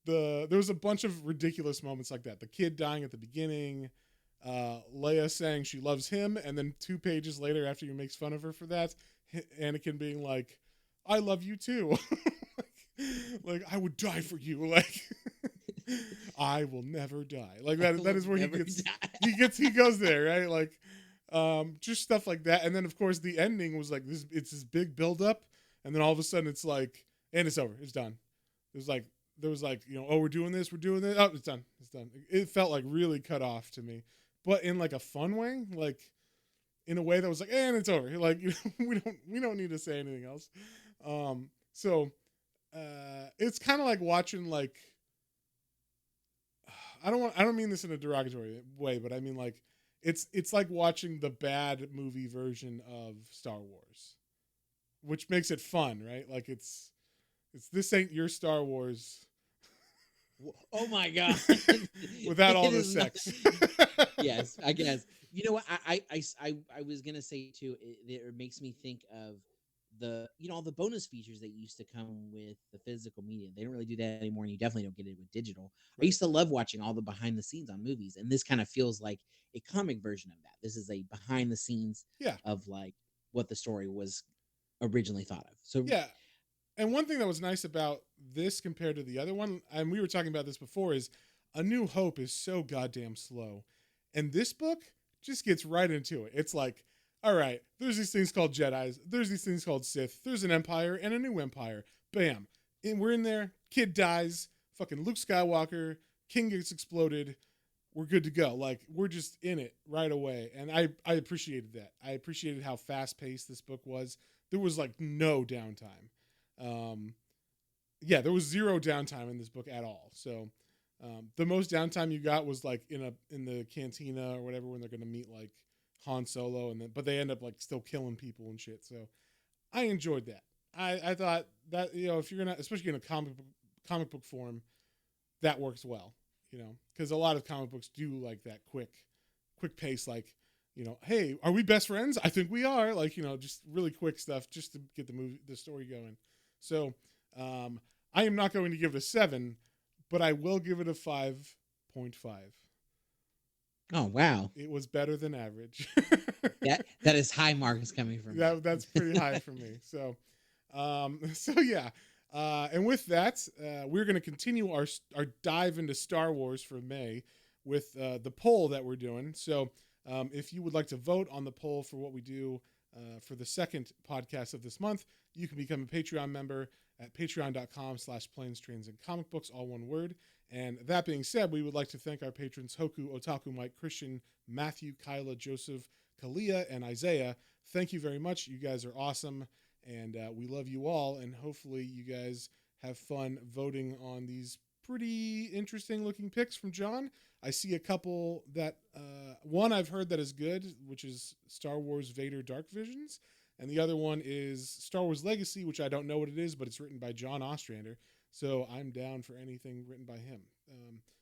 There was a bunch of ridiculous moments like that. The kid dying at the beginning, Leia saying she loves him, and then 2 pages later, after he makes fun of her for that, Anakin being like, "I love you too," like I would die for you, like I will never die. Like I that will is where never die. he goes there, right? Like just stuff like that. And then of course the ending was like this, it's this big build up, and then all of a sudden it's like, and it's over, it's done. There's like there was like, oh, we're doing this. Oh, it's done. It's done. It felt like really cut off to me, but in like a fun way, like in a way that was like, and it's over. Like, we don't need to say anything else. So it's kind of like watching like, I don't mean this in a derogatory way, but I mean like it's like watching the bad movie version of Star Wars, which makes it fun, right? Like it's this ain't your Star Wars Oh my god! without all It the is not. sex. Yes, I guess. You know what? I was gonna say too. It makes me think of all the bonus features that used to come with the physical media. They don't really do that anymore, and you definitely don't get it with digital. I Right. used to love watching all the behind the scenes on movies, and this kind of feels like a comic version of that. This is a behind the scenes Yeah. of like what the story was originally thought of. So Yeah. And one thing that was nice about this compared to the other one, and we were talking about this before, is A New Hope is so goddamn slow. And this book just gets right into it. It's like, all right, there's these things called Jedis, there's these things called Sith, there's an empire and a new empire. Bam. And we're in there, kid dies, fucking Luke Skywalker, king gets exploded, we're good to go. Like, we're just in it right away. And I appreciated that. I appreciated how fast paced this book was. There was like no downtime. Um, yeah, there was zero downtime in this book at all. So the most downtime you got was like in the cantina or whatever when they're gonna meet like Han Solo, and then but they end up like still killing people and shit. So I enjoyed that. I thought that if you're gonna, especially in a comic book form, that works well. Because a lot of comic books do like that quick pace, like hey, are we best friends? I think we are. Like just really quick stuff just to get the story going. So I am not going to give it a 7, but I will give it a 5.5. oh wow, It was better than average. that is high marks coming from That's pretty high for me. So yeah. And with that, we're going to continue our dive into Star Wars for May with the poll that we're doing. So if you would like to vote on the poll for what we do for the second podcast of this month, you can become a Patreon member at patreon.com/planes, trains, and comic books, all one word. And that being said, we would like to thank our patrons Hoku, Otaku, Mike, Christian, Matthew, Kyla, Joseph, Kalia, and Isaiah. Thank you very much. You guys are awesome, and we love you all. And hopefully you guys have fun voting on these pretty interesting looking picks from John. I see a couple that one I've heard that is good, which is Star Wars Vader Dark Visions. And the other one is Star Wars Legacy, which I don't know what it is, but it's written by John Ostrander. So I'm down for anything written by him.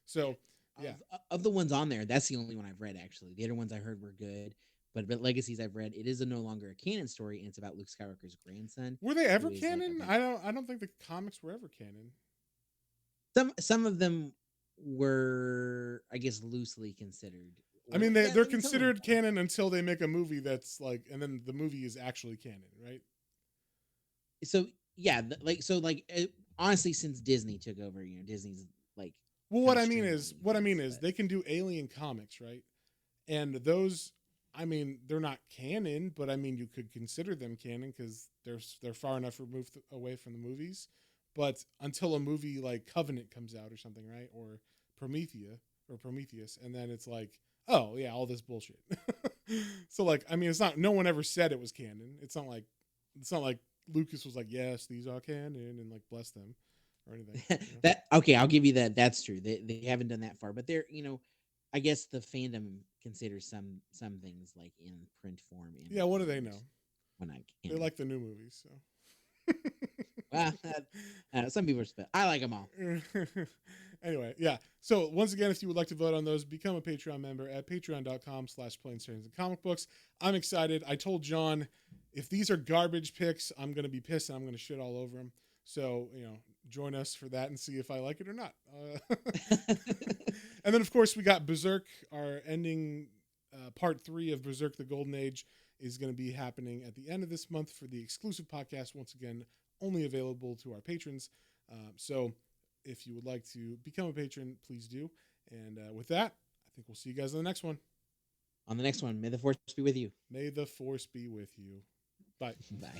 So, yeah. Of the ones on there, that's the only one I've read, actually. The other ones I heard were good. But Legacies I've read, it is no longer a canon story, and it's about Luke Skywalker's grandson. Were they ever Like canon? I don't think the comics were ever canon. Some of them were, I guess, loosely considered. I mean, they're considered canon until they make a movie that's like, and then the movie is actually canon, right? So yeah, honestly, since Disney took over, Disney's like. Well, what I mean is they can do Alien comics, right? And those, I mean, they're not canon, but I mean, you could consider them canon because they're far enough removed away from the movies. But until a movie like Covenant comes out or something, right? Or Prometheus, and then it's like, oh yeah, all this bullshit. So like, I mean, it's not. No one ever said it was canon. It's not like Lucas was like, yes, these are canon, and like bless them or anything. That okay, I'll give you that. That's true. They haven't done that far, but they're I guess the fandom considers some things like in print form. Yeah, what do they know? When I They like the new movies, so. Well, some people are I like them all. Anyway, yeah. So once again, if you would like to vote on those, become a Patreon member at patreon.com/planes, trains, and comic books. I'm excited. I told John, if these are garbage picks, I'm going to be pissed and I'm going to shit all over them. So, join us for that and see if I like it or not. And then, of course, we got Berserk. Our ending part 3 of Berserk: The Golden Age is going to be happening at the end of this month for the exclusive podcast. Once again, only available to our patrons. So if you would like to become a patron, please do. And with that, I think we'll see you guys on the next one. On the next one, may the force be with you. May the force be with you. Bye. Bye.